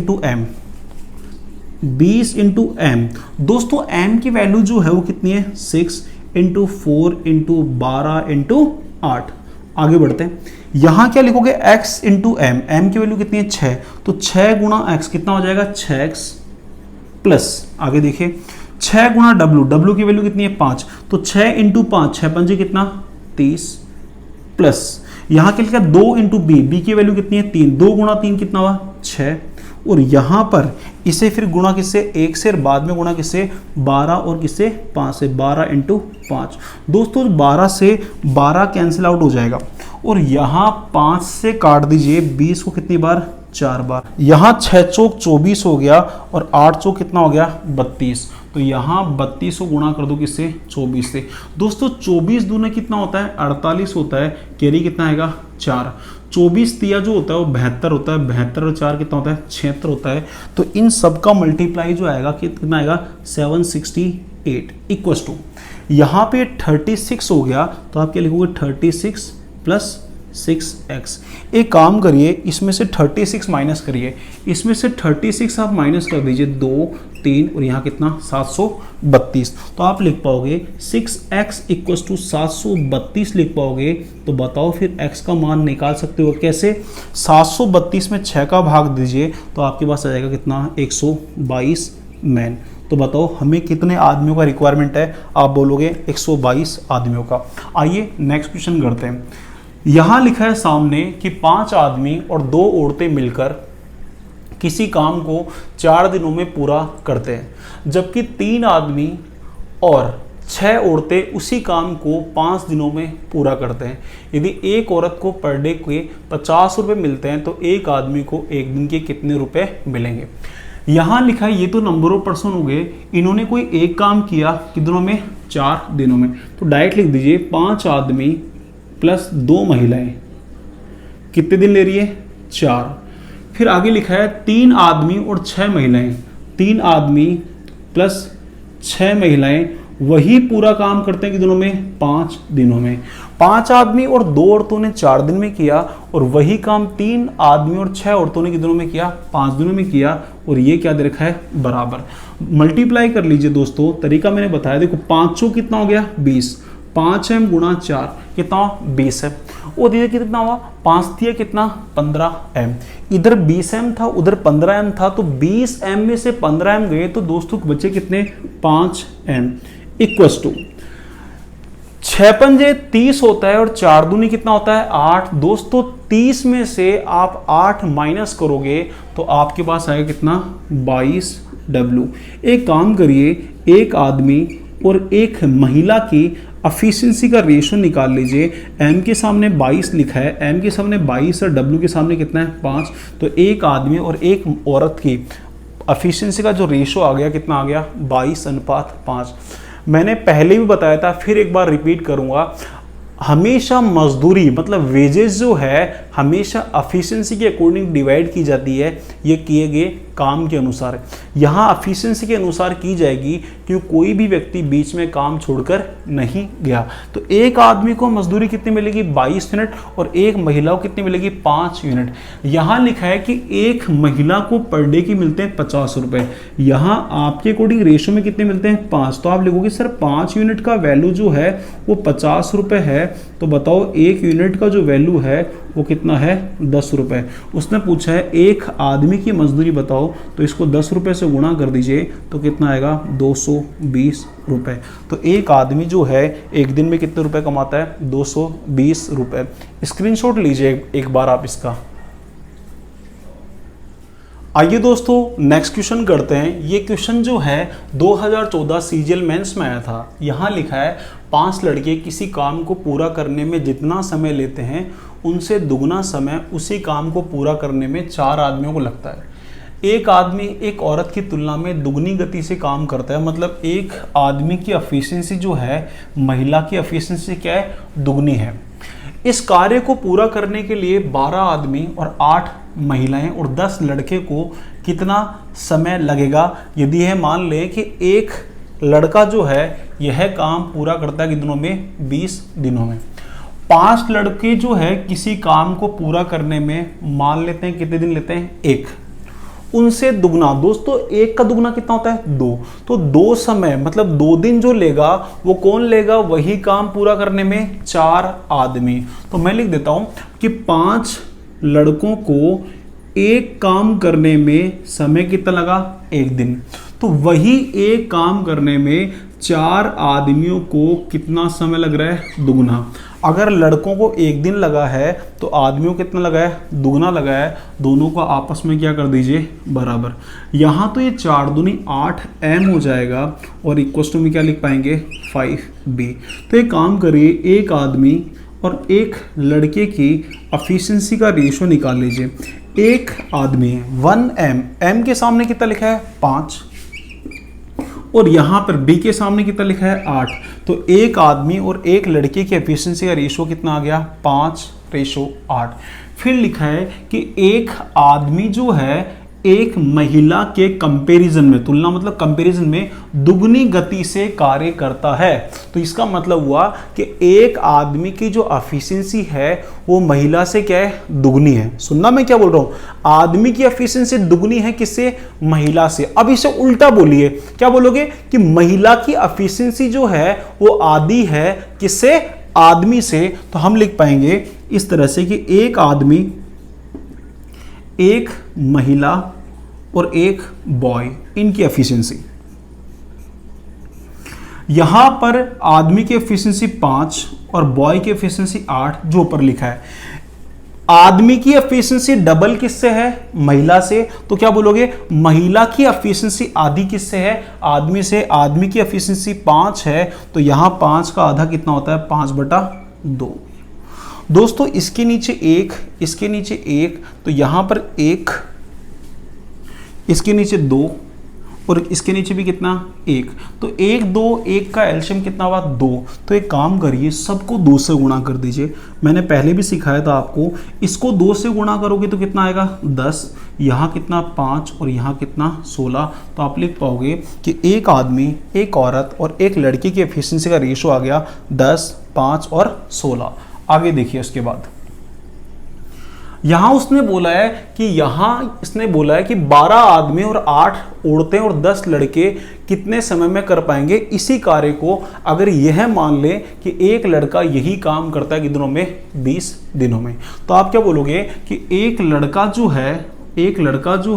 m। दोस्तों m की वैल्यू जो है वो कितनी है, 6 × 4 × 12 × 8। आगे बढ़ते हैं, यहां क्या लिखोगे x × m की वैल्यू कितनी है 6, तो 6 गुणा x कितना हो जाएगा 6x प्लस, आगे देखिए 6 गुणा w की वैल्यू कितनी है 5, तो 6 × 5, 6 पंजे कितना 30 प्लस, यहां क्या लिखा 2 × b की वैल्यू कितनी है 3, 2 गुणा 3 कितना हुआ 6, और यहां पर इसे फिर गुणा किससे, 1 से, बाद में गुणा किससे 12, और किससे 5 से, 12 × 5। दोस्तों 12 से 12 कैंसिल आउट हो जाएगा, और यहाँ 5 से काट दीजिए 20 को कितनी बार, 4 बार। यहाँ 6 चौक 24 हो गया, और 8 चौक कितना हो गया 32। तो यहाँ 32 को गुणा कर दो किससे, 24 से। दोस्तों 24 दूने कितना होता है 48 होता है, कैरी कितना आएगा 4। 24 तिया जो होता है वो 72 होता है, 72 और 4 कितना होता है 76 होता है। तो इन सब का मल्टीप्लाई जो आएगा कितना आएगा 768 इक्वल्स टू, यहाँ पे 36 हो गया, तो आप क्या लिखोगे 36 प्लस 6x। एक काम करिए, इसमें से 36 माइनस करिए, इसमें से 36 आप माइनस कर दीजिए, 2, 3 और यहाँ कितना 732। तो आप लिख पाओगे 6x इक्वल्स टू 732 लिख पाओगे। तो बताओ फिर x का मान निकाल सकते हो कैसे, 732 में 6 का भाग दीजिए, तो आपके पास आ जाएगा कितना 122 मैन। तो बताओ हमें कितने आदमियों का रिक्वायरमेंट है, आप बोलोगे 122 आदमियों का। आइए नेक्स्ट क्वेश्चन करते हैं। यहाँ लिखा है सामने कि 5 आदमी और 2 औरतें मिलकर किसी काम को 4 दिनों में पूरा करते हैं, जबकि 3 आदमी और 6 औरतें उसी काम को 5 दिनों में पूरा करते हैं। यदि एक औरत को पर डे के 50 रुपये मिलते हैं तो एक आदमी को एक दिन के कितने रुपए मिलेंगे। यहाँ लिखा है, ये तो नंबर ऑफ पर्सन हो गए, इन्होंने कोई एक काम किया कितनों में, 4 दिनों में, तो डायरेक्ट लिख दीजिए 5 आदमी प्लस 2 महिलाएं कितने दिन ले रही है, 4। फिर आगे लिखा है 3 आदमी और 6 महिलाएं, 3 आदमी प्लस 6 महिलाएं वही पूरा काम करते हैं कि दिनों में, 5 दिनों में। 5 आदमी और 2 औरतों ने 4 दिन में किया और वही काम 3 आदमी और 6 औरतों ने कितने दिनों में किया, 5 दिनों में किया। और ये क्या दे रखा है, बराबर। मल्टीप्लाई कर लीजिए दोस्तों, तरीका मैंने बताया, देखो 500 कितना हो गया, 20, 5m गुणा 4 कितना, 20 है। और धीरे कितना हुआ, 5 दिया कितना, 15m। इधर 20m था उधर 15m था, तो 20m में से 15m गए तो दोस्तों बचे कितने, 5m इक्वस टू 6 पंजे 30 होता है और 4 दूनी कितना होता है, 8। दोस्तों 30 में से आप 8 माइनस करोगे तो आपके पास आएगा कितना, 22W। एक काम करिए, एक आदमी और एक महिला की एफिशिएंसी का रेशो निकाल लीजिए। m के सामने 22 लिखा है, m के सामने 22 और w के सामने कितना है, 5। तो एक आदमी और एक औरत की एफिशिएंसी का जो रेशो आ गया, कितना आ गया, 22:5। मैंने पहले भी बताया था, फिर एक बार रिपीट करूंगा, हमेशा मजदूरी मतलब वेजेस जो है हमेशा एफिशिएंसी के अकॉर्डिंग डिवाइड की जाती है, ये किए गए काम के अनुसार। यहाँ एफिशिएंसी के अनुसार की जाएगी क्योंकि कोई भी व्यक्ति बीच में काम छोड़कर नहीं गया। तो एक आदमी को मजदूरी कितनी मिलेगी, 22 यूनिट, और एक महिला को कितनी मिलेगी, 5 यूनिट। यहाँ लिखा है कि एक महिला को पर डे की मिलते हैं 50 रुपए, यहाँ आपके अकॉर्डिंग रेशो में कितने मिलते हैं, 5। तो आप लिखोगे सर 5 यूनिट का वैल्यू जो है वो 50 रुपए है, तो बताओ एक यूनिट का जो वैल्यू है वो कितना है, 10 रुपए। उसने पूछा है एक आदमी की मजदूरी बताओ, तो इसको 10 रुपए से गुणा कर दीजिए तो कितना आएगा, 220 रुपए। तो एक आदमी जो है एक दिन में कितने रुपए कमाता है, 220 रुपए। स्क्रीनशॉट लीजिए एक बार आप इसका। आइए दोस्तों नेक्स्ट क्वेश्चन करते हैं। ये क्वेश्चन जो है 2014 सीजीएल मेंस में आया था। यहाँ लिखा है 5 लड़के किसी काम को पूरा करने में जितना समय लेते हैं उनसे दुगना समय उसी काम को पूरा करने में 4 आदमियों को लगता है। एक आदमी एक औरत की तुलना में दुगनी गति से काम करता है, मतलब एक आदमी की एफिशिएंसी जो है महिला की एफिशिएंसी क्या है, दुगनी है। इस कार्य को पूरा करने के लिए 12 आदमी और 8 महिलाएं और 10 लड़के को कितना समय लगेगा। यदि यह मान लें कि एक लड़का जो है यह काम पूरा करता है कि दिनों में, 20 दिनों में। 5 लड़के जो है किसी काम को पूरा करने में मान लेते हैं कितने दिन लेते हैं, 1। उनसे दुगना, दोस्तों 1 का दुगना कितना होता है, 2। तो 2 समय मतलब 2 दिन जो लेगा वो कौन लेगा, वही काम पूरा करने में 4 आदमी। तो मैं लिख देता हूं कि 5 लड़कों को एक काम करने में समय कितना लगा, 1 दिन। तो वही एक काम करने में 4 आदमियों को कितना समय लग रहा है, दुगना। अगर लड़कों को 1 दिन लगा है तो आदमियों को कितना लगा है, दुगना लगा है। दोनों को आपस में क्या कर दीजिए, बराबर। यहाँ तो ये 4 दूनी 8m हो जाएगा और इक्वल टू में क्या लिख पाएंगे, 5b। तो एक काम करिए, एक आदमी और एक लड़के की एफिशिएंसी का रेशो निकाल लीजिए। एक आदमी है 1m, m के सामने कितना लिखा है, 5, और यहाँ पर b के सामने कितना लिखा है, 8। तो एक आदमी और एक लड़के की एफिशिएंसी का रेशो कितना आ गया, 5:8। फिर लिखा है कि एक आदमी जो है एक महिला के कंपैरिजन में, तुलना मतलब कंपैरिजन में दुगनी गति से कार्य करता है। तो इसका मतलब हुआ कि एक आदमी की जो एफिशिएंसी है वो महिला से क्या है, दुगनी है। सुनना मैं क्या बोल रहा हूं, आदमी की एफिशिएंसी दुगनी है किससे, महिला से। अब इसे उल्टा बोलिए, क्या बोलोगे कि महिला की एफिशिएंसी जो है वो आधी है किससे, आदमी से। तो हम लिख पाएंगे इस तरह से कि एक आदमी, एक महिला और एक बॉय, इनकी एफिशिएंसी। यहां पर आदमी की एफिशिएंसी 5 और बॉय की एफिशिएंसी 8 जो ऊपर लिखा है। आदमी की एफिशिएंसी डबल किससे है? महिला से। तो क्या बोलोगे? महिला की एफिशिएंसी आधी किससे है? आदमी से। आदमी की एफिशिएंसी 5 है, तो यहां 5 का आधा कितना होता है? 5/2। दोस्तों इसके नीचे 1, इसके नीचे 1, तो यहां पर 1, इसके नीचे 2 और इसके नीचे भी कितना? 1। तो 1 2 1 का एलसीएम कितना हुआ? 2। तो एक काम करिए, सबको 2 से गुणा कर दीजिए। मैंने पहले भी सिखाया था आपको, इसको 2 से गुणा करोगे तो कितना आएगा? 10। यहाँ कितना? 5 और यहाँ कितना? 16। तो आप लिख पाओगे कि एक आदमी, एक औरत और एक लड़की की एफिशिएंसी का रेशियो आ गया 10, 5 और 16। आगे देखिए उसके बाद यहां उसने बोला है कि इसने बोला है कि 12 आदमी और 8 औरतें और 10 लड़के कितने समय में कर पाएंगे इसी कार्य को। अगर यह मान ले कि एक लड़का यही काम करता है कितनों में? 20 दिनों में। तो आप क्या बोलोगे कि एक लड़का जो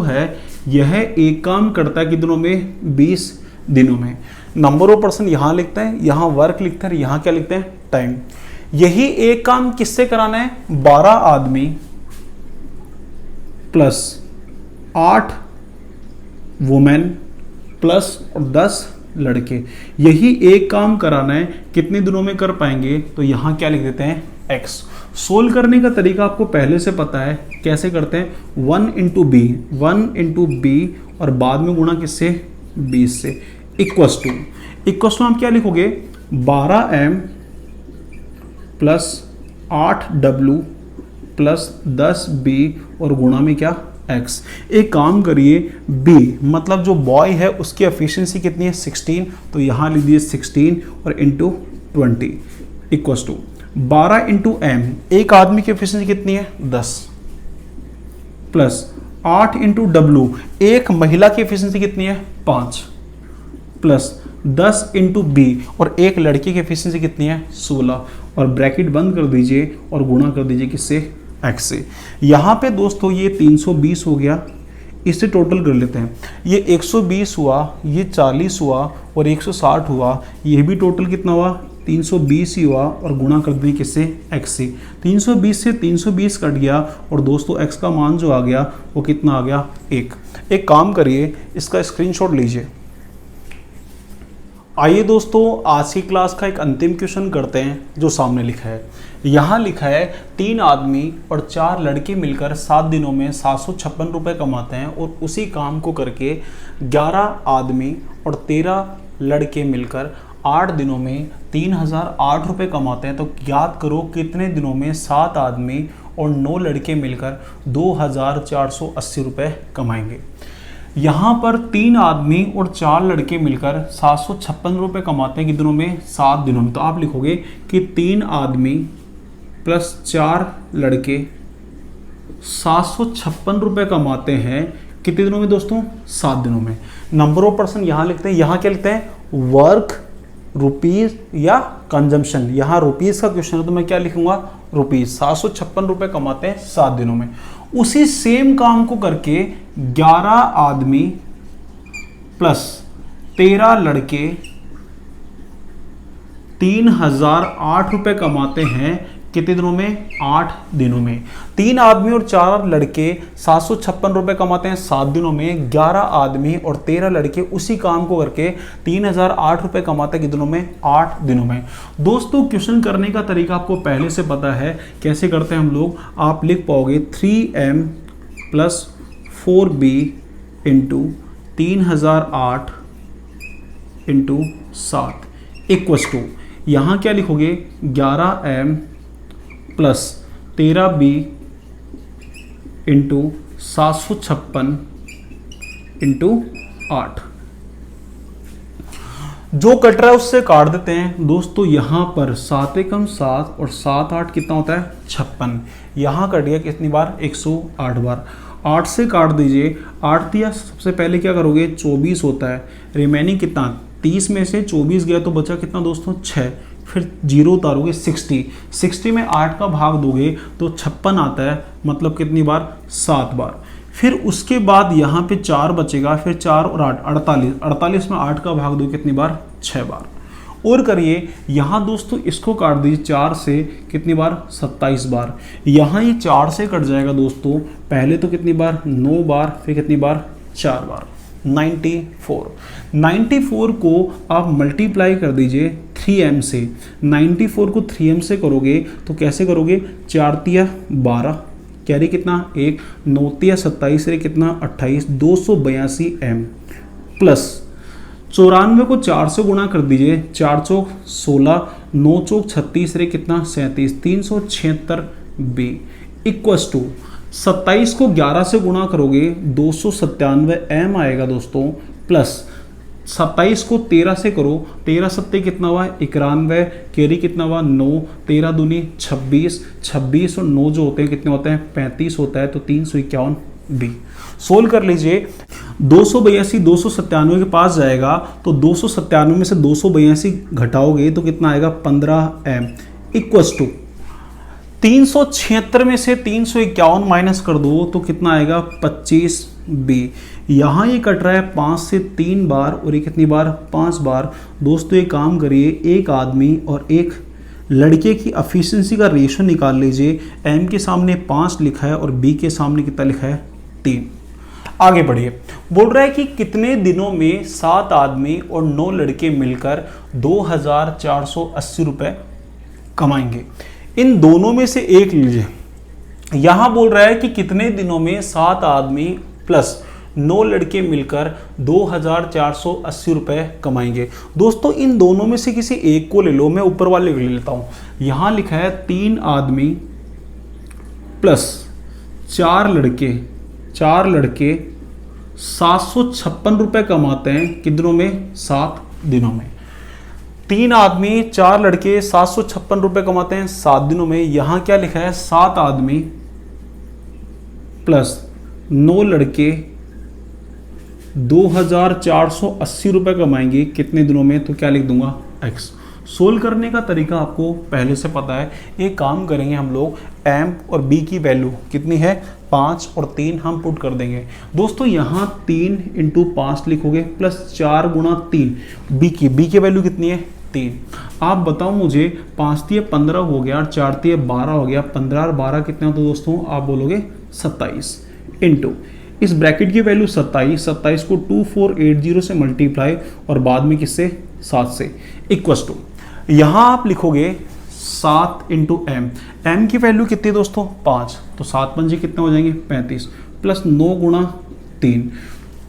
है यह एक काम करता है कितनों में? 20 दिनों में। नंबर ऑफ पर्सन यहां लिखते हैं, यहां वर्क लिखते हैं, यहां क्या लिखते हैं? टाइम। यही एक काम किससे कराना है? 12 आदमी प्लस 8 वुमेन प्लस 10 लड़के, यही एक काम कराना है। कितने दिनों में कर पाएंगे? तो यहां क्या लिख देते हैं? x। सोल्व करने का तरीका आपको पहले से पता है, कैसे करते हैं? 1 इंटू बी और बाद में गुणा किससे? 20 से। इक्वस टू आप क्या लिखोगे? 12m plus 8w plus 10b और गुणा में क्या? x। एक काम करिए, b मतलब जो बॉय है उसकी एफिशिएंसी कितनी है? 16। तो यहां लीजिए 16 और into 20 equals to 12 into m, एक आदमी की एफिशिएंसी कितनी है? 10 प्लस 8 इंटू w, एक महिला की एफिशिएंसी कितनी है? 5 प्लस 10 इंटू बी और एक लड़की की एफिशिएंसी कितनी है? 16 और ब्रैकेट बंद कर दीजिए और गुणा कर दीजिए किससे? x से। यहाँ पे दोस्तों ये 320 हो गया, इससे टोटल कर लेते हैं। ये 120 हुआ, ये 40 हुआ और 160 हुआ, ये भी टोटल कितना हुआ? 320 ही हुआ और गुणा कर दें किससे? x से। 320 से 320 कट गया और दोस्तों x का मान जो आ गया वो कितना आ गया? 1। एक काम करिए, इसका स्क्रीनशॉट लीजिए। आइए दोस्तों आज की क्लास का एक अंतिम क्वेश्चन करते हैं जो सामने लिखा है। यहाँ लिखा है 3 आदमी और 4 लड़के मिलकर 7 दिनों में 756 रुपये कमाते हैं और उसी काम को करके 11 आदमी और 13 लड़के मिलकर 8 दिनों में 3008 रुपये कमाते हैं। तो याद करो कितने दिनों में 7 आदमी और 9 लड़के मिलकर 2480 रुपये कमाएंगे। यहाँ पर 3 आदमी और 4 लड़के मिलकर 756 रुपये कमाते हैं कितनों में? 7 दिनों में। तो आप लिखोगे कि 3 आदमी प्लस 4 लड़के 756 रुपये कमाते हैं कितने दिनों में दोस्तों? 7 दिनों में। नंबर ऑफ पर्सन यहाँ लिखते हैं, यहाँ क्या लिखते हैं? वर्क, रुपीज या कंजम्पशन। यहाँ रुपीज का क्वेश्चन है तो मैं क्या लिखूंगा? रुपीज। 756 रुपये कमाते हैं 7 दिनों में। उसी सेम काम को करके 11 आदमी प्लस 13 लड़के 3008 रुपये कमाते हैं कितने दिनों में? 8 दिनों में। 3 आदमी और 4 लड़के 756 रुपये कमाते हैं 7 दिनों में। 11 आदमी और 13 लड़के उसी काम को करके 3008 रुपये कमाते हैं कितने दिनों में? 8 दिनों में। दोस्तों क्वेश्चन करने का तरीका आपको पहले से पता है, कैसे करते हैं हम लोग। आप लिख पाओगे 3m plus 4b into 3008 into 7 equals to, यहाँ क्या लिखोगे? 11m plus 13b into 756 into 8। जो कट रहा है उससे काट देते हैं दोस्तों। यहाँ पर 7 एकम 7 और 7 8 कितना होता है? 56। यहाँ कट गया कितनी बार? 108 बार। 8 से काट दीजिए। 8 दिया, सबसे पहले क्या करोगे? 24 होता है। रिमेनिंग कितना? 30 में से 24 गया तो बचा कितना दोस्तों? 6। फिर 0 उतारोगे 60 में 8 का भाग दोगे तो 56 आता है, मतलब कितनी बार? 7 बार। फिर उसके बाद यहाँ पे 4 बचेगा, फिर 4 और 8 48 में 8 का भाग दो कितनी बार? 6 बार। और करिए यहाँ दोस्तों, इसको काट दीजिए 4 से कितनी बार, 27 बार। यहाँ ये 4 से कट जाएगा दोस्तों, पहले तो कितनी बार, 9 बार, फिर कितनी बार, 4 बार, 94। 94 को आप मल्टीप्लाई कर दीजिए 3m से। 94 को 3m से करोगे तो कैसे करोगे, 4 तिया 12, कैरी कितना 1, 9 तिया 27 रे कितना 28, 282 m प्लस 94 को 4 से गुणा कर दीजिए, 4 चौक 16, 9 चौक 36 रे कितना 37, 376 b इक्वस टू 27 को 11 से गुणा करोगे 297 m आएगा दोस्तों, प्लस 27 को 13 से करो, 13 सत्ते कितना हुआ 91, कैरी कितना हुआ 9, 13 दूनी 26, 26 और 9 जो होते हैं कितने होते हैं 35 होता है, तो 351 बी। सोल्व कर लीजिए, 282 297 के पास जाएगा तो 297 में से 282 घटाओगे तो कितना आएगा 15m इक्वस टू 376 में से 351 माइनस कर दो तो कितना आएगा 25b। यहाँ ये कट रहा है 5 से 3 बार और ये कितनी बार 5 बार। दोस्तों ये काम करिए, एक आदमी और एक लड़के की एफिशिएंसी का रेशियो निकाल लीजिए। m के सामने 5 लिखा है और b के सामने कितना लिखा है 3। आगे बढ़िए, बोल रहा है कि कितने दिनों में 7 आदमी और 9 लड़के मिलकर 2480 रुपए कमाएंगे। इन दोनों में से एक लीजिए। यहां बोल रहा है कि कितने दिनों में 7 आदमी प्लस 9 लड़के मिलकर 2480 रुपए कमाएंगे। दोस्तों इन दोनों में से किसी एक को ले लो, मैं ऊपर वाले को ले लेता हूं। यहां लिखा है 3 आदमी प्लस 4 लड़के 756 रुपए कमाते हैं कितनों में, 7 दिनों में। 3 आदमी 4 लड़के 756 रुपए कमाते हैं 7 दिनों में। यहां क्या लिखा है 7 आदमी प्लस 9 लड़के 2480 रुपए कमाएंगे कितने दिनों में, तो क्या लिख दूंगा x। सोल्व करने का तरीका आपको पहले से पता है। एक काम करेंगे हम लोग, m और b की वैल्यू कितनी है 5 और 3 हम पुट कर देंगे। दोस्तों यहाँ 3 इंटू 5 लिखोगे प्लस 4 गुणा 3, b की वैल्यू कितनी है 3। आप बताओ मुझे, 5 तिये 15 हो गया और 4 तिये 12 हो गया, 15 और 12 कितने होते दोस्तों, आप बोलोगे 27 इंटू इस ब्रैकेट की वैल्यू 27 को 2480 से मल्टीप्लाई और बाद में किससे 7 से इक्वस टू, यहाँ आप लिखोगे 7 इंटू m की वैल्यू कितनी है दोस्तों 5, तो 7 पंजे कितने हो जाएंगे 35 प्लस 9 गुणा 3,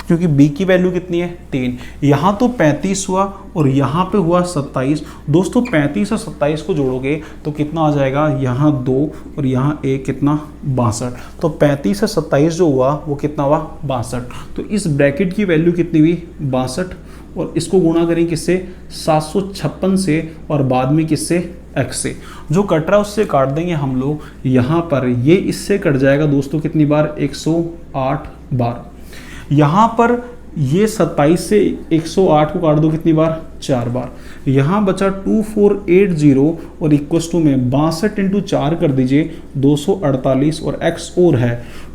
क्योंकि b की वैल्यू कितनी है 3। यहाँ तो 35 हुआ और यहाँ पे हुआ 27। दोस्तों 35 और 27 को जोड़ोगे तो कितना आ जाएगा, यहाँ 2 और यहाँ 1 कितना 62। तो 35 से 27 जो हुआ वो कितना हुआ 62। तो इस ब्रैकेट की वैल्यू कितनी हुई 62 और इसको गुणा करें किससे 756 से और बाद में किससे x से। जो कट रहा है उससे काट देंगे हम लोग। यहाँ पर ये इससे कट जाएगा दोस्तों कितनी बार 108 बार। यहाँ पर ये 27 से 108 को काट दो कितनी बार 4 बार। यहाँ बचा 2480 और इक्वस टू में 62 इंटू 4 कर दीजिए 248 और x और है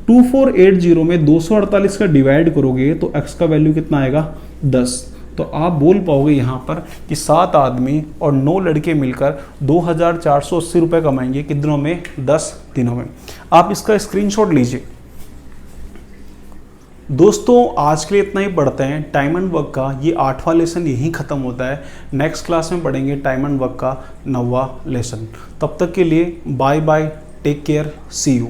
2480 में 248 का डिवाइड करोगे तो x का वैल्यू कितना आएगा 10। तो आप बोल पाओगे यहाँ पर कि 7 आदमी और 9 लड़के मिलकर 2480 रुपये कमाएंगे कितने दिनों में 10 दिनों में। आप इसका स्क्रीनशॉट लीजिए। दोस्तों आज के लिए इतना ही पढ़ते हैं। टाइम एंड वर्क का ये 8वां लेसन यहीं ख़त्म होता है। नेक्स्ट क्लास में पढ़ेंगे टाइम एंड वर्क का 9वां लेसन। तब तक के लिए bye bye, take care, see you.